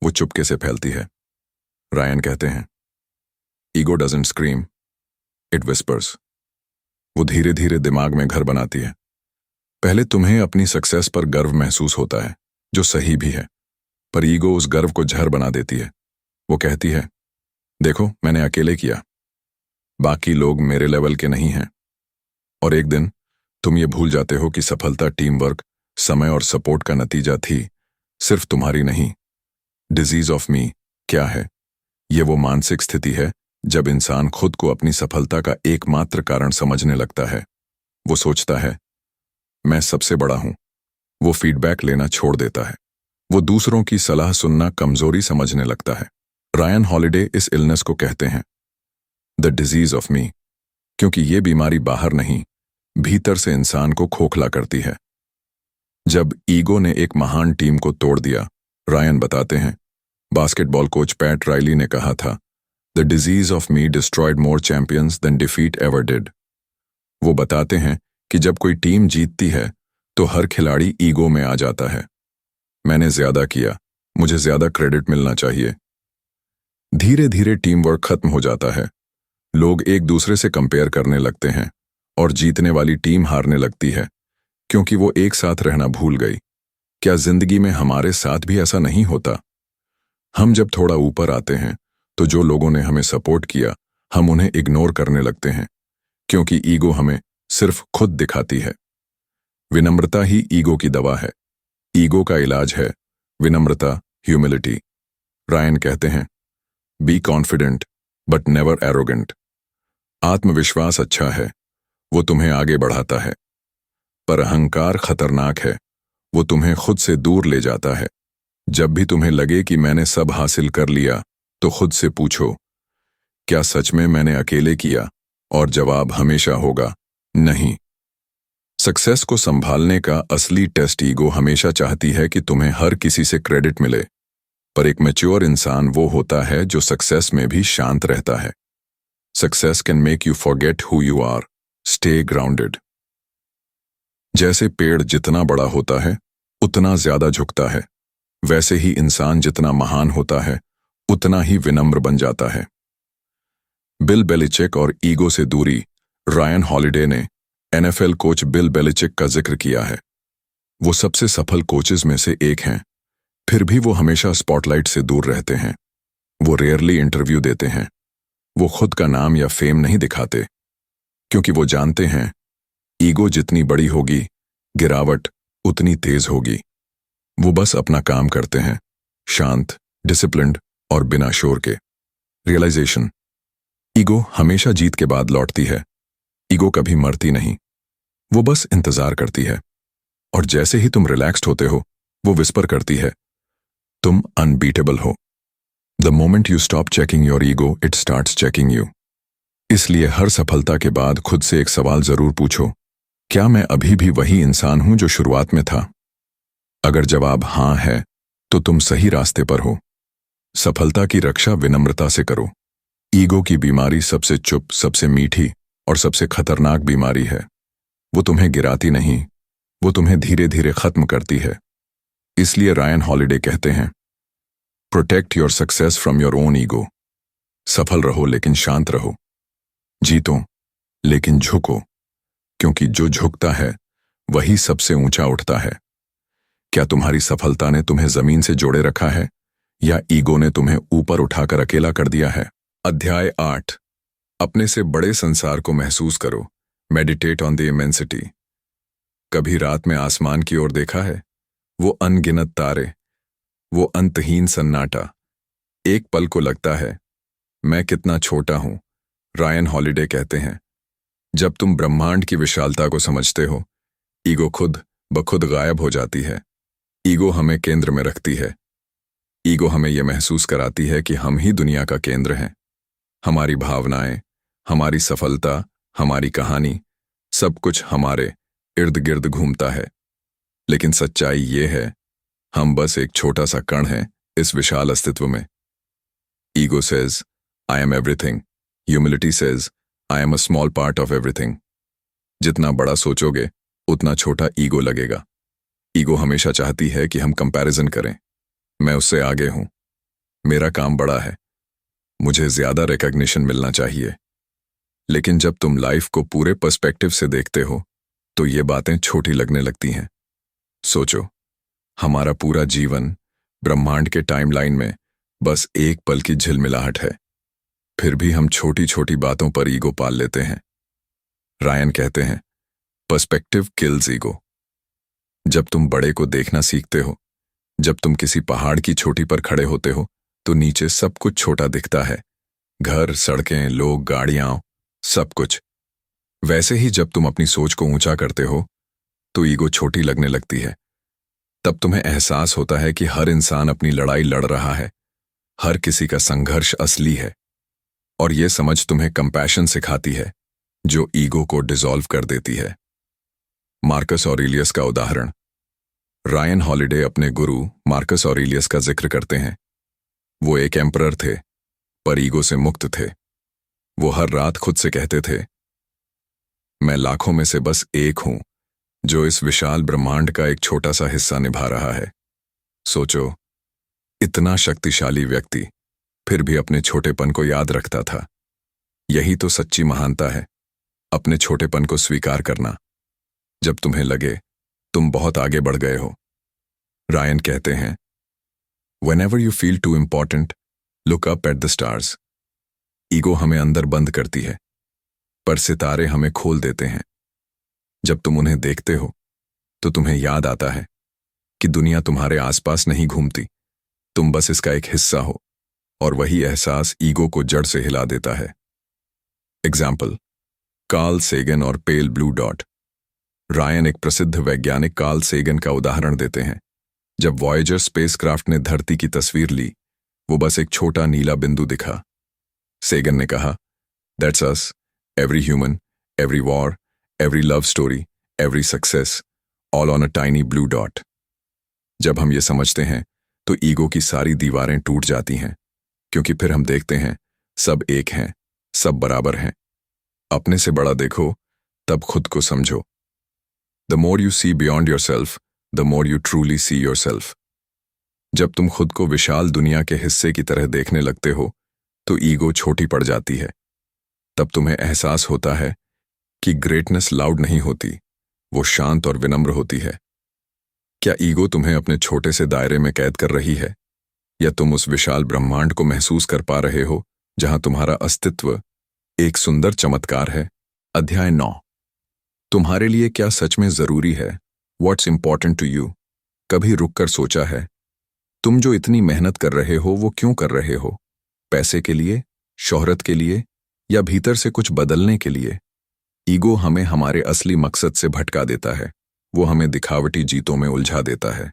वो चुपके से फैलती है। रायन कहते हैं, ego doesn't scream, it whispers. वो धीरे धीरे दिमाग में घर बनाती है। पहले तुम्हें अपनी सक्सेस पर गर्व महसूस होता है, जो सही भी है, पर ईगो उस गर्व को जहर बना देती है। वो कहती है, देखो मैंने अकेले किया, बाकी लोग मेरे लेवल के नहीं हैं। और एक दिन तुम ये भूल जाते हो कि सफलता टीम वर्क, समय और सपोर्ट का नतीजा थी, सिर्फ तुम्हारी नहीं। डिजीज ऑफ मी क्या है? ये वो मानसिक स्थिति है जब इंसान खुद को अपनी सफलता का एकमात्र कारण समझने लगता है। वो सोचता है, मैं सबसे बड़ा हूं। वो फीडबैक लेना छोड़ देता है। वो दूसरों की सलाह सुनना कमजोरी समझने लगता है। रायन हॉलिडे इस इलनेस को कहते हैं द डिजीज ऑफ मी, क्योंकि ये बीमारी बाहर नहीं, भीतर से इंसान को खोखला करती है। जब ईगो ने एक महान टीम को तोड़ दिया, रायन बताते हैं, बास्केटबॉल कोच पैट राइली ने कहा था, the disease of me destroyed more champions than defeat ever did. वो बताते हैं कि जब कोई टीम जीतती है तो हर खिलाड़ी ईगो में आ जाता है। मैंने ज्यादा किया, मुझे ज्यादा क्रेडिट मिलना चाहिए। धीरे धीरे टीम वर्क खत्म हो जाता है। लोग एक दूसरे से कंपेयर करने लगते हैं और जीतने वाली टीम हारने लगती है, क्योंकि वो एक साथ रहना भूल गई। क्या जिंदगी में हमारे साथ भी ऐसा नहीं होता? हम जब थोड़ा ऊपर आते हैं तो जो लोगों ने हमें सपोर्ट किया, हम उन्हें इग्नोर करने लगते हैं, क्योंकि ईगो हमें सिर्फ खुद दिखाती है। विनम्रता ही ईगो की दवा है। ईगो का इलाज है विनम्रता, ह्यूमिलिटी। रायन कहते हैं, be confident but never arrogant. आत्मविश्वास अच्छा है, वो तुम्हें आगे बढ़ाता है, पर अहंकार खतरनाक है, वो तुम्हें खुद से दूर ले जाता है। जब भी तुम्हें लगे कि मैंने सब हासिल कर लिया, तो खुद से पूछो, क्या सच में मैंने अकेले किया? और जवाब हमेशा होगा, नहीं। सक्सेस को संभालने का असली टेस्ट ईगो हमेशा चाहती है कि तुम्हें हर किसी से क्रेडिट मिले, पर एक मैच्योर इंसान वो होता है जो सक्सेस में भी शांत रहता है। Success can make you forget who you are, stay grounded. जैसे पेड़ जितना बड़ा होता है उतना ज्यादा झुकता है, वैसे ही इंसान जितना महान होता है उतना ही विनम्र बन जाता है। बिल बेलिचिक और ईगो से दूरी। रायन हॉलिडे ने NFL कोच बिल बेलिचिक का जिक्र किया है। वो सबसे सफल कोचेज में से एक हैं, फिर भी वो हमेशा स्पॉटलाइट से दूर रहते हैं। वो रेयरली इंटरव्यू देते हैं। वो खुद का नाम या फेम नहीं दिखाते, क्योंकि वो जानते हैं ईगो जितनी बड़ी होगी, गिरावट उतनी तेज होगी। वो बस अपना काम करते हैं, शांत, डिसिप्लिन्ड और बिना शोर के। रियलाइजेशन। ईगो हमेशा जीत के बाद लौटती है। ईगो कभी मरती नहीं, वो बस इंतजार करती है। और जैसे ही तुम रिलैक्स्ड होते हो, वो विस्पर करती है, तुम अनबीटेबल हो। The moment you stop checking your ego, it starts checking you. इसलिए हर सफलता के बाद खुद से एक सवाल जरूर पूछो, क्या मैं अभी भी वही इंसान हूं जो शुरुआत में था? अगर जवाब हां है, तो तुम सही रास्ते पर हो। सफलता की रक्षा विनम्रता से करो। ईगो की बीमारी सबसे चुप, सबसे मीठी और सबसे खतरनाक बीमारी है। वो तुम्हें गिराती नहीं, वो तुम्हें धीरे धीरे खत्म करती है। इसलिए रायन हॉलिडे कहते हैं, protect your success from your own ego. सफल रहो लेकिन शांत रहो। जीतो लेकिन झुको, क्योंकि जो झुकता है वही सबसे ऊंचा उठता है। क्या तुम्हारी सफलता ने तुम्हें जमीन से जोड़े रखा है, या ईगो ने तुम्हें ऊपर उठाकर अकेला कर दिया है? अध्याय 8। अपने से बड़े संसार को महसूस करो। Meditate on the immensity. कभी रात में आसमान की ओर देखा है? वो अनगिनत तारे, वो अंतहीन सन्नाटा। एक पल को लगता है, मैं कितना छोटा हूं। रायन हॉलिडे कहते हैं, जब तुम ब्रह्मांड की विशालता को समझते हो, ईगो खुद ब खुद गायब हो जाती है। ईगो हमें केंद्र में रखती है। ईगो हमें यह महसूस कराती है कि हम ही दुनिया का केंद्र हैं। हमारी भावनाएं, हमारी सफलता, हमारी कहानी, सब कुछ हमारे इर्द गिर्द घूमता है। लेकिन सच्चाई ये है, हम बस एक छोटा सा कण हैं इस विशाल अस्तित्व में। Ego says, I am everything. Humility says, I am a small part of everything. जितना बड़ा सोचोगे, उतना छोटा ईगो लगेगा। ईगो हमेशा चाहती है कि हम कंपैरिजन करें। मैं उससे आगे हूं, मेरा काम बड़ा है, मुझे ज्यादा रिकॉग्निशन मिलना चाहिए। लेकिन जब तुम लाइफ को पूरे पर्सपेक्टिव से देखते हो, तो ये बातें छोटी लगने लगती हैं। सोचो, हमारा पूरा जीवन ब्रह्मांड के टाइमलाइन में बस एक पल की झिलमिलाहट है। फिर भी हम छोटी छोटी बातों पर ईगो पाल लेते हैं। रायन कहते हैं, पर्सपेक्टिव किल्स ईगो। जब तुम बड़े को देखना सीखते हो, जब तुम किसी पहाड़ की चोटी पर खड़े होते हो, तो नीचे सब कुछ छोटा दिखता है। घर, सड़कें, लोग, गाड़ियां, सब कुछ। वैसे ही जब तुम अपनी सोच को ऊंचा करते हो, तो ईगो छोटी लगने लगती है। तब तुम्हें एहसास होता है कि हर इंसान अपनी लड़ाई लड़ रहा है, हर किसी का संघर्ष असली है। और ये समझ तुम्हें कंपैशन सिखाती है, जो ईगो को डिसॉल्व कर देती है। मार्कस ऑरेलियस का उदाहरण। रायन हॉलिडे अपने गुरु मार्कस ऑरेलियस का जिक्र करते हैं। वो एक एम्परर थे, पर ईगो से मुक्त थे। वो हर रात खुद से कहते थे, मैं लाखों में से बस एक हूं, जो इस विशाल ब्रह्मांड का एक छोटा सा हिस्सा निभा रहा है। सोचो, इतना शक्तिशाली व्यक्ति फिर भी अपने छोटेपन को याद रखता था। यही तो सच्ची महानता है, अपने छोटेपन को स्वीकार करना, जब तुम्हें लगे तुम बहुत आगे बढ़ गए हो। रायन कहते हैं, Whenever you feel too important, look up at the stars. Ego हमें अंदर बंद करती है, पर सितारे हमें खोल देते हैं। जब तुम उन्हें देखते हो, तो तुम्हें याद आता है कि दुनिया तुम्हारे आसपास नहीं घूमती, तुम बस इसका एक हिस्सा हो। और वही एहसास ईगो को जड़ से हिला देता है। एग्जाम्पल, कार्ल सेगन और पेल ब्लू डॉट। रायन एक प्रसिद्ध वैज्ञानिक कार्ल सेगन का उदाहरण देते हैं। जब वॉयेजर स्पेसक्राफ्ट ने धरती की तस्वीर ली, वो बस एक छोटा नीला बिंदु दिखा। सेगन ने कहा, that's us, every human, every war, every love story, every success, all on a tiny blue dot. जब हम ये समझते हैं तो ईगो की सारी दीवारें टूट जाती हैं, क्योंकि फिर हम देखते हैं सब एक हैं, सब बराबर हैं। अपने से बड़ा देखो, तब खुद को समझो। The more you see beyond yourself, the more you truly see yourself. जब तुम खुद को विशाल दुनिया के हिस्से की तरह देखने लगते हो तो ईगो छोटी पड़ जाती है। तब तुम्हें एहसास होता है कि ग्रेटनेस लाउड नहीं होती, वो शांत और विनम्र होती है। क्या ईगो तुम्हें अपने छोटे से दायरे में कैद कर रही है, या तुम उस विशाल ब्रह्मांड को महसूस कर पा रहे हो जहां तुम्हारा अस्तित्व एक सुंदर चमत्कार है? अध्याय 9। तुम्हारे लिए क्या सच में जरूरी है? What's important to you? कभी रुककर सोचा है तुम जो इतनी मेहनत कर रहे हो वो क्यों कर रहे हो? पैसे के लिए, शोहरत के लिए, या भीतर से कुछ बदलने के लिए? ईगो हमें हमारे असली मकसद से भटका देता है। वो हमें दिखावटी जीतों में उलझा देता है।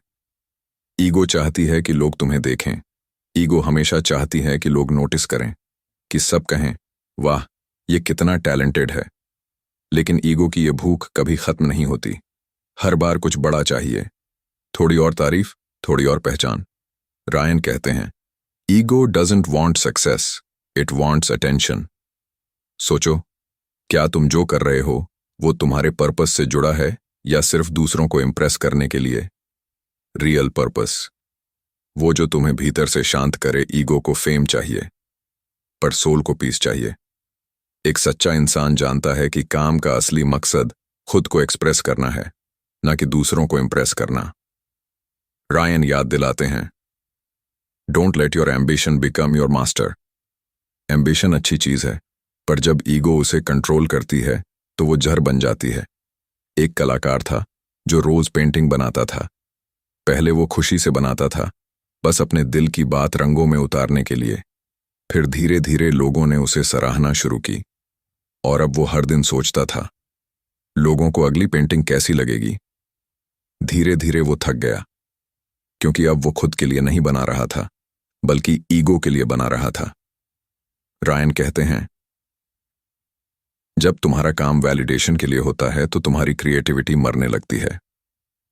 ईगो चाहती है कि लोग तुम्हें देखें। ईगो हमेशा चाहती है कि लोग नोटिस करें, कि सब कहें, वाह, ये कितना टैलेंटेड है। लेकिन ईगो की ये भूख कभी खत्म नहीं होती। हर बार कुछ बड़ा चाहिए, थोड़ी और तारीफ, थोड़ी और पहचान। रायन कहते हैं, ego doesn't want success, it wants attention. सोचो, क्या तुम जो कर रहे हो वो तुम्हारे पर्पस से जुड़ा है, या सिर्फ दूसरों को इम्प्रेस करने के लिए? रियल पर्पस, वो जो तुम्हें भीतर से शांत करे। ईगो को फेम चाहिए, पर सोल को पीस चाहिए। एक सच्चा इंसान जानता है कि काम का असली मकसद खुद को एक्सप्रेस करना है, ना कि दूसरों को इम्प्रेस करना। रायन याद दिलाते हैं, don't let your ambition become your master. Ambition अच्छी चीज है, पर जब ईगो उसे कंट्रोल करती है तो वो जहर बन जाती है। एक कलाकार था जो रोज पेंटिंग बनाता था। पहले वो खुशी से बनाता था, बस अपने दिल की बात रंगों में उतारने के लिए। फिर धीरे धीरे लोगों ने उसे सराहना शुरू की, और अब वो हर दिन सोचता था, लोगों को अगली पेंटिंग कैसी लगेगी। धीरे धीरे वो थक गया, क्योंकि अब वो खुद के लिए नहीं बना रहा था, बल्कि ईगो के लिए बना रहा था। रायन कहते हैं, जब तुम्हारा काम वैलिडेशन के लिए होता है तो तुम्हारी क्रिएटिविटी मरने लगती है।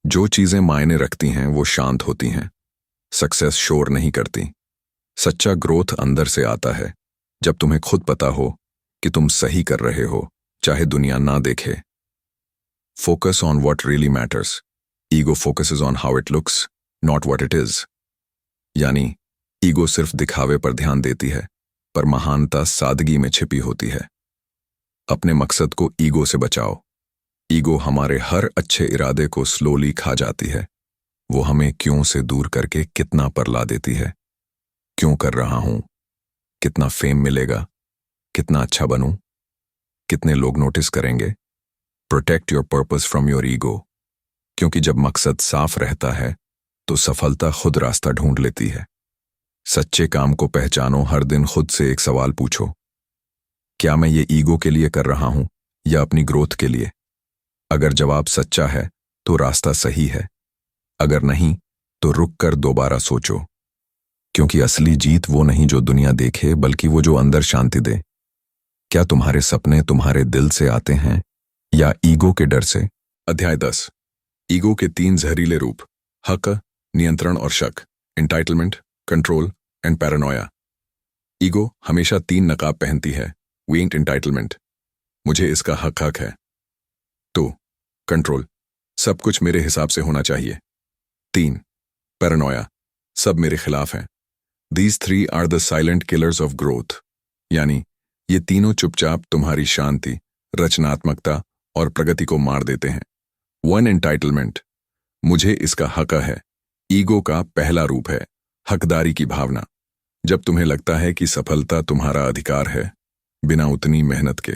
जो चीजें मायने रखती हैं वो शांत होती हैं। सक्सेस शोर नहीं करती। सच्चा ग्रोथ अंदर से आता है, जब तुम्हें खुद पता हो कि तुम सही कर रहे हो, चाहे दुनिया ना देखे। Focus on what really matters. Ego focuses on how it looks, not what it is. यानी ईगो सिर्फ दिखावे पर ध्यान देती है, पर महानता सादगी में छिपी होती है। अपने मकसद को ईगो से बचाओ। ईगो हमारे हर अच्छे इरादे को स्लोली खा जाती है। वो हमें क्यों से दूर करके कितना पर ला देती है। क्यों कर रहा हूं? कितना फेम मिलेगा? कितना अच्छा बनूं? कितने लोग नोटिस करेंगे? Protect your purpose from your ego, क्योंकि जब मकसद साफ रहता है तो सफलता खुद रास्ता ढूंढ लेती है। सच्चे काम को पहचानो। हर दिन खुद से एक सवाल पूछो, क्या मैं ये ईगो के लिए कर रहा हूं या अपनी ग्रोथ के लिए? अगर जवाब सच्चा है तो रास्ता सही है, अगर नहीं तो रुक कर दोबारा सोचो, क्योंकि असली जीत वो नहीं जो दुनिया देखे, बल्कि वो जो अंदर शांति दे। क्या तुम्हारे सपने तुम्हारे दिल से आते हैं या ईगो के डर से? अध्याय 10। ईगो के 3 जहरीले रूप, हक, नियंत्रण और शक, entitlement, control and Paranoia. Ego हमेशा 3 नकाब पहनती है। वी एंट एंटाइटलमेंट, मुझे इसका हक है। 2, कंट्रोल, सब कुछ मेरे हिसाब से होना चाहिए। 3, पैरानोया, सब मेरे खिलाफ हैं। These 3 are the silent killers of growth। यानी ये तीनों चुपचाप तुम्हारी शांति, रचनात्मकता और प्रगति को मार देते हैं। 1, एंटाइटलमेंट, मुझे इसका हक है। ईगो का पहला रूप है हकदारी की भावना। जब तुम्हें लगता है कि सफलता तुम्हारा अधिकार है, बिना उतनी मेहनत के।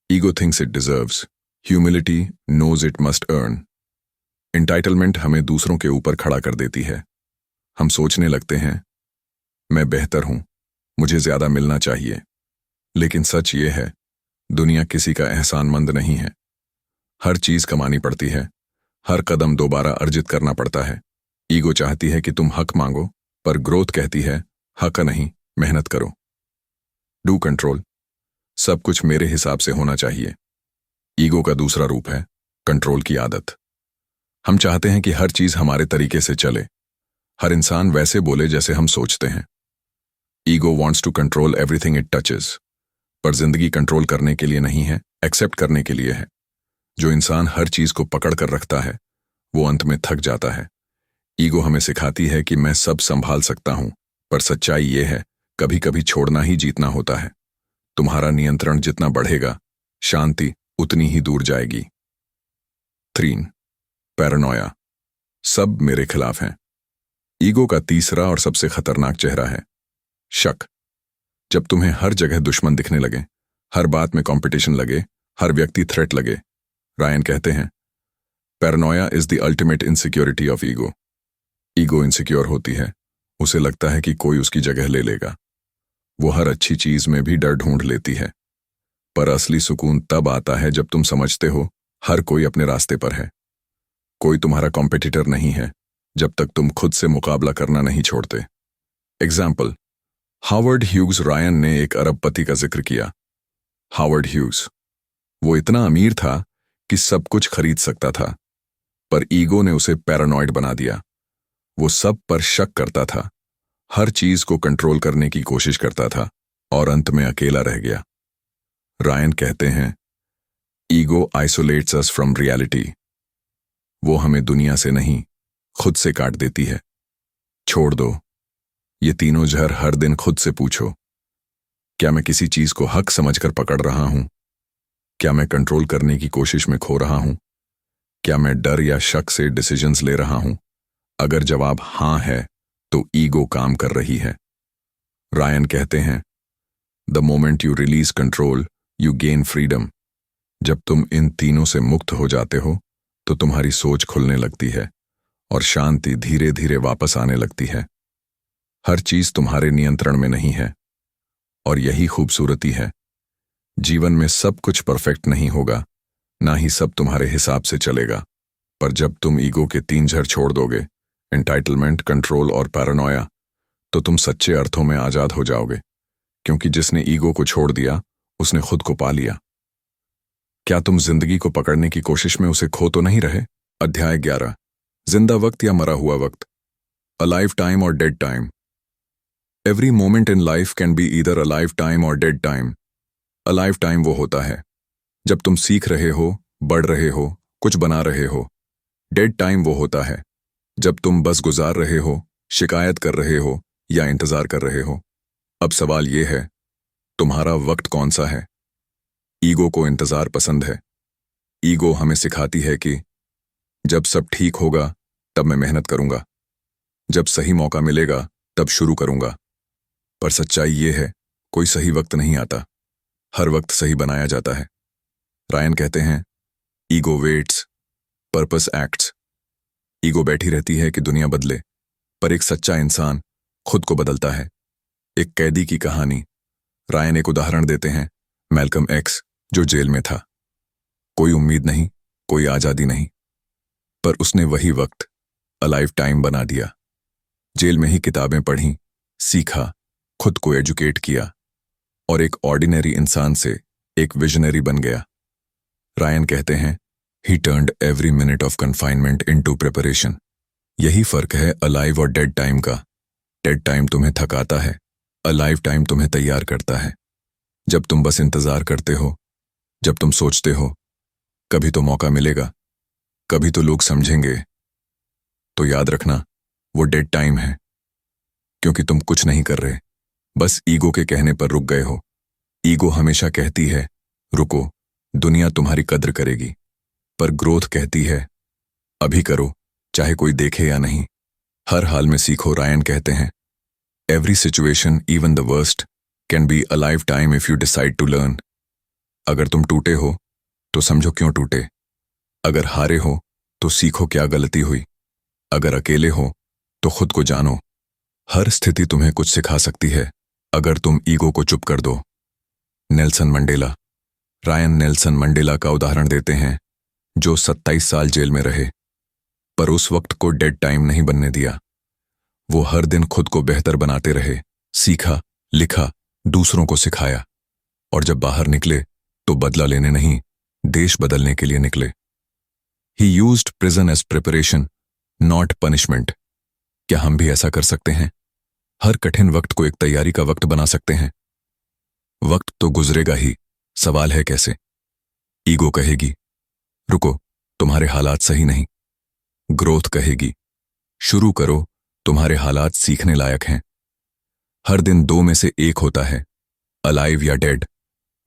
Ego thinks it deserves, humility knows it must earn. Entitlement हमें दूसरों के ऊपर खड़ा कर देती है। हम सोचने लगते हैं, मैं बेहतर हूं, मुझे ज्यादा मिलना चाहिए। लेकिन सच ये है, दुनिया किसी का एहसानमंद नहीं है। हर चीज कमानी पड़ती है, हर कदम दोबारा अर्जित करना पड़ता है। ईगो चाहती है कि तुम हक मांगो, पर ग्रोथ कहती है हक नहीं, मेहनत करो। डू कंट्रोल, सब कुछ मेरे हिसाब से होना चाहिए। ईगो का दूसरा रूप है कंट्रोल की आदत। हम चाहते हैं कि हर चीज हमारे तरीके से चले, हर इंसान वैसे बोले जैसे हम सोचते हैं। Ego wants to control everything it touches, पर जिंदगी कंट्रोल करने के लिए नहीं है, एक्सेप्ट करने के लिए है। जो इंसान हर चीज को पकड़ कर रखता है वो अंत में थक जाता है। ईगो हमें सिखाती है कि मैं सब संभाल सकता हूं, पर सच्चाई ये है, कभी कभी छोड़ना ही जीतना होता है। तुम्हारा नियंत्रण जितना बढ़ेगा, शांति उतनी ही दूर जाएगी। 3. पैरानोया, सब मेरे खिलाफ हैं। ईगो का तीसरा और सबसे खतरनाक चेहरा है शक। जब तुम्हें हर जगह दुश्मन दिखने लगे, हर बात में कंपटीशन लगे, हर व्यक्ति थ्रेट लगे। रायन कहते हैं, Paranoia is the ultimate insecurity of ego. Ego insecure होती है, उसे लगता है कि कोई उसकी जगह ले लेगा। वो हर अच्छी चीज में भी डर ढूंढ लेती है, पर असली सुकून तब आता है जब तुम समझते हो हर कोई अपने रास्ते पर है। कोई तुम्हारा कॉम्पिटिटर नहीं है जब तक तुम खुद से मुकाबला करना नहीं छोड़ते। एग्जाम्पल, हावर्ड ह्यूज रायन ने एक अरबपति का जिक्र किया। हावर्ड ह्यूज, वो इतना अमीर था कि सब कुछ खरीद सकता था, पर ईगो ने उसे पैरानॉइड बना दिया। वो सब पर शक करता था, हर चीज को कंट्रोल करने की कोशिश करता था और अंत में अकेला रह गया। रायन कहते हैं, ego isolates us from reality. वो हमें दुनिया से नहीं, खुद से काट देती है। छोड़ दो ये तीनों जहर। हर दिन खुद से पूछो, क्या मैं किसी चीज को हक समझकर पकड़ रहा हूं? क्या मैं कंट्रोल करने की कोशिश में खो रहा हूं? क्या मैं डर या शक से डिसीजंस ले रहा हूं? अगर जवाब हां है तो ईगो काम कर रही है। रायन कहते हैं, the moment you release control you gain freedom. जब तुम इन तीनों से मुक्त हो जाते हो तो तुम्हारी सोच खुलने लगती है और शांति धीरे धीरे वापस आने लगती है। हर चीज तुम्हारे नियंत्रण में नहीं है, और यही खूबसूरती है। जीवन में सब कुछ परफेक्ट नहीं होगा, ना ही सब तुम्हारे हिसाब से चलेगा, पर जब तुम ईगो के 3 जहर छोड़ दोगे, एंटाइटलमेंट, कंट्रोल और पैरानोया, तो तुम सच्चे अर्थों में आजाद हो जाओगे, क्योंकि जिसने ईगो को छोड़ दिया उसने खुद को पा लिया। क्या तुम जिंदगी को पकड़ने की कोशिश में उसे खो तो नहीं रहे? अध्याय 11, जिंदा वक्त या मरा हुआ वक्त, अ लाइफ टाइम और dead time. Every moment in life can be either a life time और dead time. A life time वो होता है जब तुम सीख रहे हो, बढ़ रहे हो, कुछ बना रहे हो। डेड टाइम वो होता है जब तुम बस गुजार रहे हो, शिकायत कर रहे हो या इंतजार कर रहे हो। अब सवाल ये है, तुम्हारा वक्त कौन सा है? ईगो को इंतजार पसंद है। ईगो हमें सिखाती है कि जब सब ठीक होगा तब मैं मेहनत करूंगा, जब सही मौका मिलेगा तब शुरू करूंगा। पर सच्चाई ये है, कोई सही वक्त नहीं आता, हर वक्त सही बनाया जाता है। रायन कहते हैं, ego waits, purpose acts. Ego बैठी रहती है कि दुनिया बदले, पर एक सच्चा इंसान खुद को बदलता है। एक कैदी की कहानी। रायन एक उदाहरण देते हैं, मैल्कम एक्स, जो जेल में था। कोई उम्मीद नहीं, कोई आजादी नहीं, पर उसने वही वक्त अ लाइफ टाइम बना दिया। जेल में ही किताबें पढ़ी, सीखा, खुद को एजुकेट किया और एक ऑर्डिनरी इंसान से एक विजनरी बन गया। रायन कहते हैं, ही turned every minute of confinement into preparation. यही फर्क है अलाइव और डेड टाइम का। डेड टाइम तुम्हें थकाता है, अलाइव टाइम तुम्हें तैयार करता है। जब तुम बस इंतजार करते हो, जब तुम सोचते हो कभी तो मौका मिलेगा, कभी तो लोग समझेंगे, तो याद रखना वो डेड टाइम है, क्योंकि तुम कुछ नहीं कर रहे, बस ईगो के कहने पर रुक गए हो। ईगो हमेशा कहती है, रुको, दुनिया तुम्हारी कद्र करेगी, पर ग्रोथ कहती है, अभी करो, चाहे कोई देखे या नहीं, हर हाल में सीखो। रायन कहते हैं, every situation, even the worst, can be a life time if you decide to learn. अगर तुम टूटे हो तो समझो क्यों टूटे, अगर हारे हो तो सीखो क्या गलती हुई, अगर अकेले हो तो खुद को जानो। हर स्थिति तुम्हें कुछ सिखा सकती है अगर तुम ईगो को चुप कर दो। Nelson Mandela. Ryan Nelson Mandela का उदाहरण देते हैं, जो 27 साल जेल में रहे, पर उस वक्त को डेड टाइम नहीं बनने दिया। वो हर दिन खुद को बेहतर बनाते रहे, सीखा, लिखा, दूसरों को सिखाया, और जब बाहर निकले तो बदला लेने नहीं, देश बदलने के लिए निकले। He used prison as preparation, not punishment. क्या हम भी ऐसा कर सकते हैं? हर कठिन वक्त को एक तैयारी का वक्त बना सकते हैं। वक्त तो गुजरेगा ही, सवाल है कैसे। ईगो कहेगी, रुको, तुम्हारे हालात सही नहीं। ग्रोथ कहेगी, शुरू करो, तुम्हारे हालात सीखने लायक हैं। हर दिन दो में से एक होता है, अलाइव या डेड,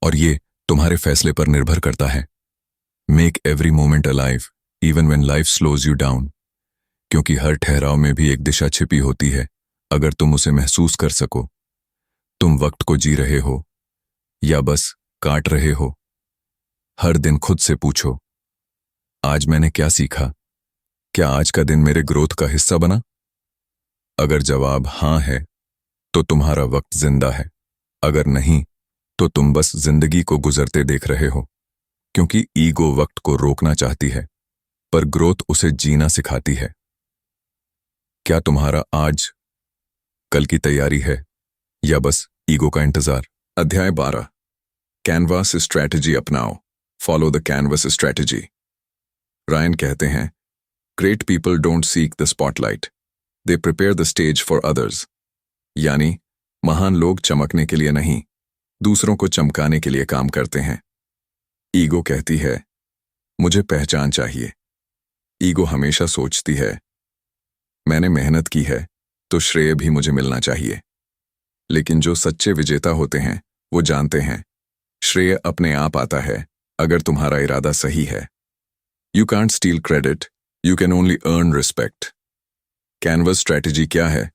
और ये तुम्हारे फैसले पर निर्भर करता है। Make every moment alive even when life slows you down, क्योंकि हर ठहराव में भी एक दिशा छिपी होती है, अगर तुम उसे महसूस कर सको। तुम वक्त को जी रहे हो या बस काट रहे हो? हर दिन खुद से पूछो, आज मैंने क्या सीखा? क्या आज का दिन मेरे ग्रोथ का हिस्सा बना? अगर जवाब हां है तो तुम्हारा वक्त जिंदा है, अगर नहीं तो तुम बस जिंदगी को गुजरते देख रहे हो। क्योंकि ईगो वक्त को रोकना चाहती है, पर ग्रोथ उसे जीना सिखाती है। क्या तुम्हारा आज कल की तैयारी है या बस ईगो का इंतजार? अध्याय 12, कैनवास स्ट्रैटेजी अपनाओ। Follow the canvas strategy. Ryan कहते हैं, great people don't seek the spotlight, they prepare the stage for others. यानी महान लोग चमकने के लिए नहीं, दूसरों को चमकाने के लिए काम करते हैं। ईगो कहती है, मुझे पहचान चाहिए। ईगो हमेशा सोचती है, मैंने मेहनत की है तो श्रेय भी मुझे मिलना चाहिए। लेकिन जो सच्चे विजेता होते हैं वो जानते हैं, श्रेय अपने आप आता है अगर तुम्हारा इरादा सही है। You can't steel credit, you can only earn respect. Canvas strategy क्या है?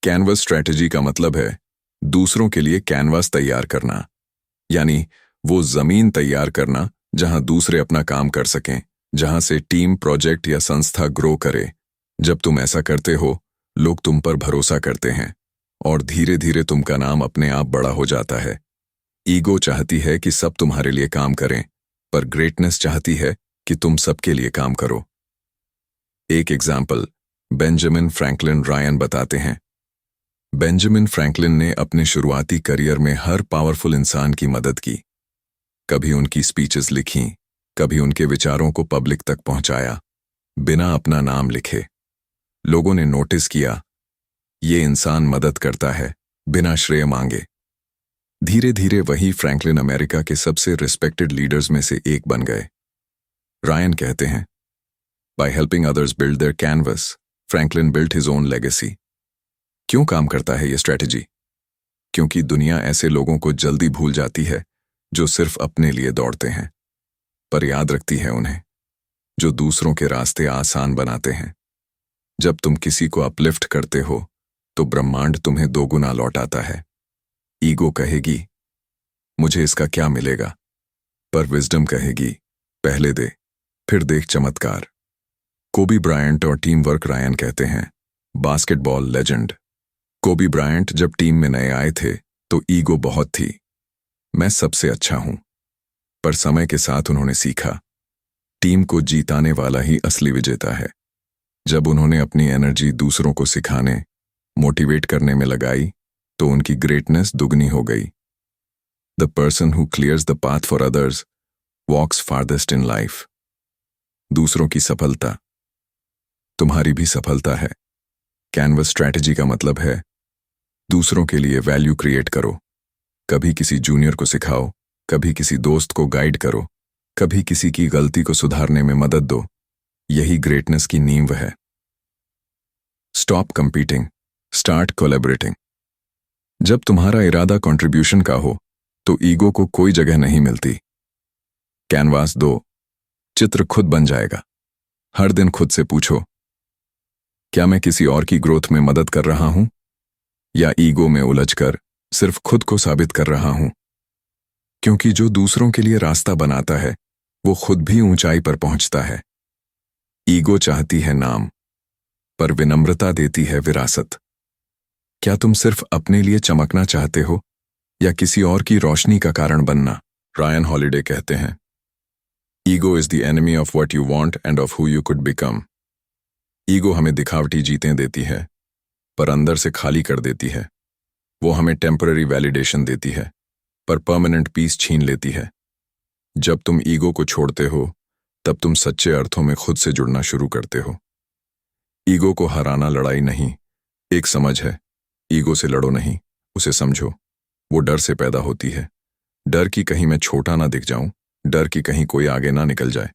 कैनवस स्ट्रैटेजी का मतलब है दूसरों के लिए कैनवास तैयार करना, यानी वो जमीन तैयार करना जहां दूसरे अपना काम कर सकें, जहां से टीम, प्रोजेक्ट या संस्था ग्रो करे। जब तुम ऐसा करते हो, लोग तुम पर भरोसा करते हैं और धीरे धीरे तुमका नाम अपने आप बड़ा हो जाता है। ईगो चाहती है कि सब तुम्हारे लिए काम करें, पर ग्रेटनेस चाहती है कि तुम सबके लिए काम करो। एक एग्जाम्पल बेंजामिन फ्रैंकलिन रायन बताते हैं। बेंजामिन फ्रैंकलिन ने अपने शुरुआती करियर में हर पावरफुल इंसान की मदद की। कभी उनकी स्पीचेस लिखीं, कभी उनके विचारों को पब्लिक तक पहुंचाया, बिना अपना नाम लिखे। लोगों ने नोटिस किया, ये इंसान मदद करता है बिना श्रेय मांगे। धीरे धीरे वही फ्रैंकलिन अमेरिका के सबसे रिस्पेक्टेड लीडर्स में से एक बन गए। रायन कहते हैं, by helping others build their canvas, Franklin built his own legacy. क्यों काम करता है ये स्ट्रैटेजी? क्योंकि दुनिया ऐसे लोगों को जल्दी भूल जाती है जो सिर्फ अपने लिए दौड़ते हैं, पर याद रखती है उन्हें जो दूसरों के रास्ते आसान बनाते हैं। जब तुम किसी को अपलिफ्ट करते हो तो ब्रह्मांड तुम्हें दोगुना लौटाता है। ईगो कहेगी, मुझे इसका क्या मिलेगा? पर विजडम कहेगी, पहले दे, फिर देख चमत्कार। कोबी ब्रायंट और टीम वर्क। रायन कहते हैं, बास्केटबॉल लेजेंड कोबी ब्रायंट जब टीम में नए आए थे तो ईगो बहुत थी, मैं सबसे अच्छा हूं। पर समय के साथ उन्होंने सीखा, टीम को जीताने वाला ही असली विजेता है। जब उन्होंने अपनी एनर्जी दूसरों को सिखाने, मोटिवेट करने में लगाई तो उनकी ग्रेटनेस दुगनी हो गई। The person who clears the path for others walks farthest in life. दूसरों की सफलता तुम्हारी भी सफलता है। कैनवस स्ट्रैटेजी का मतलब है दूसरों के लिए वैल्यू क्रिएट करो। कभी किसी जूनियर को सिखाओ, कभी किसी दोस्त को गाइड करो, कभी किसी की गलती को सुधारने में मदद दो। यही ग्रेटनेस की नींव है। Stop competing, start collaborating. जब तुम्हारा इरादा कंट्रीब्यूशन का हो तो ईगो को कोई जगह नहीं मिलती। कैनवास दो, चित्र खुद बन जाएगा। हर दिन खुद से पूछो, क्या मैं किसी और की ग्रोथ में मदद कर रहा हूं या ईगो में उलझकर सिर्फ खुद को साबित कर रहा हूं? क्योंकि जो दूसरों के लिए रास्ता बनाता है वो खुद भी ऊंचाई पर पहुंचता है। ईगो चाहती है नाम, पर विनम्रता देती है विरासत। क्या तुम सिर्फ अपने लिए चमकना चाहते हो या किसी और की रोशनी का कारण बनना। रायन हॉलिडे कहते हैं, ego is the enemy of what you want end of who you could become. Ego हमें दिखावटी जीतें देती है, पर अंदर से खाली कर देती है। वो हमें टेम्पररी वैलिडेशन देती है, पर परमानेंट पीस छीन लेती है। जब तुम ईगो को छोड़ते हो, तब तुम सच्चे अर्थों में खुद से जुड़ना शुरू करते हो। ईगो को हराना लड़ाई नहीं, एक समझ है। ईगो से लड़ो नहीं, उसे समझो। वो डर से पैदा होती है। डर कि कहीं मैं छोटा ना दिख जाऊं, डर कि कहीं कोई आगे ना निकल जाए।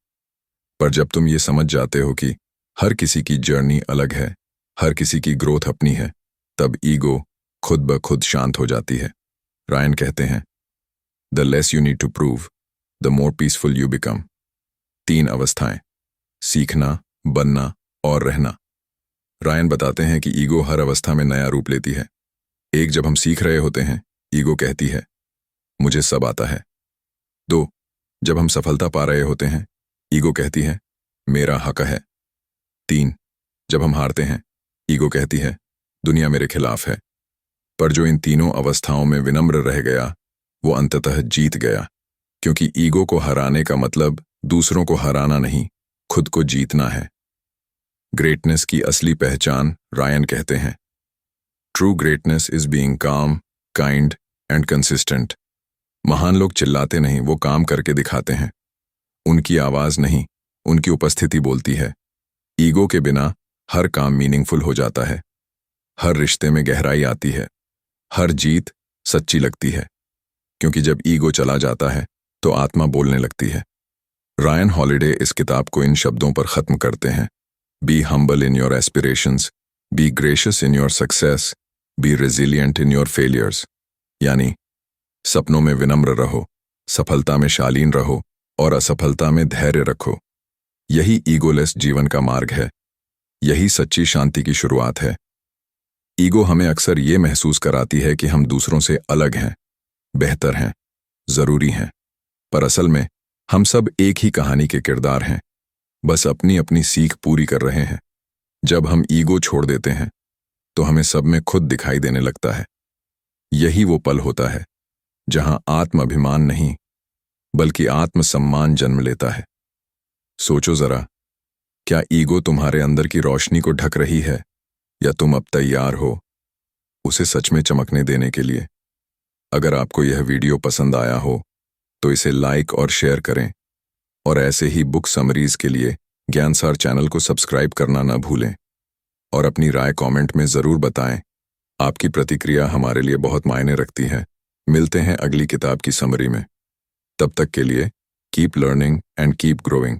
पर जब तुम ये समझ जाते हो कि हर किसी की जर्नी अलग है, हर किसी की ग्रोथ अपनी है, तब ईगो खुद ब खुद शांत हो जाती है। रायन कहते हैं, the less you need to prove, the more peaceful you become. 3 अवस्थाएं, सीखना, बनना और रहना। रायन बताते हैं कि ईगो हर अवस्था में नया रूप लेती है। एक, जब हम सीख रहे होते हैं, ईगो कहती है, मुझे सब आता है। 2, जब हम सफलता पा रहे होते हैं, ईगो कहती है, मेरा हक है। 3, जब हम हारते हैं, ईगो कहती है, दुनिया मेरे खिलाफ है। पर जो इन तीनों अवस्थाओं में विनम्र रह गया, वो अंततः जीत गया, क्योंकि ईगो को हराने का मतलब दूसरों को हराना नहीं, खुद को जीतना है। ग्रेटनेस की असली पहचान, रायन कहते हैं, ट्रू ग्रेटनेस इज बीइंग काम, काइंड एंड कंसिस्टेंट। महान लोग चिल्लाते नहीं, वो काम करके दिखाते हैं। उनकी आवाज नहीं, उनकी उपस्थिति बोलती है। ईगो के बिना हर काम मीनिंगफुल हो जाता है, हर रिश्ते में गहराई आती है, हर जीत सच्ची लगती है, क्योंकि जब ईगो चला जाता है तो आत्मा बोलने लगती है। रायन हॉलिडे इस किताब को इन शब्दों पर खत्म करते हैं, be humble in your aspirations, be gracious in your success, be resilient in your failures. यानी सपनों में विनम्र रहो, सफलता में शालीन रहो और असफलता में धैर्य रखो। यही ईगोलेस जीवन का मार्ग है, यही सच्ची शांति की शुरुआत है। ईगो हमें अक्सर ये महसूस कराती है कि हम दूसरों से अलग हैं, बेहतर हैं, जरूरी हैं, पर असल में हम सब एक ही कहानी के किरदार हैं, बस अपनी अपनी सीख पूरी कर रहे हैं। जब हम ईगो छोड़ देते हैं तो हमें सब में खुद दिखाई देने लगता है। यही वो पल होता है जहां आत्म अभिमान नहीं बल्कि आत्मसम्मान जन्म लेता है। सोचो जरा, क्या ईगो तुम्हारे अंदर की रोशनी को ढक रही है, या तुम अब तैयार हो उसे सच में चमकने देने के लिए? अगर आपको यह वीडियो पसंद आया हो तो इसे लाइक और शेयर करें, और ऐसे ही बुक समरीज के लिए ज्ञानसार चैनल को सब्सक्राइब करना ना भूलें, और अपनी राय कमेंट में ज़रूर बताएं। आपकी प्रतिक्रिया हमारे लिए बहुत मायने रखती है। मिलते हैं अगली किताब की समरी में। तब तक के लिए keep learning and keep growing.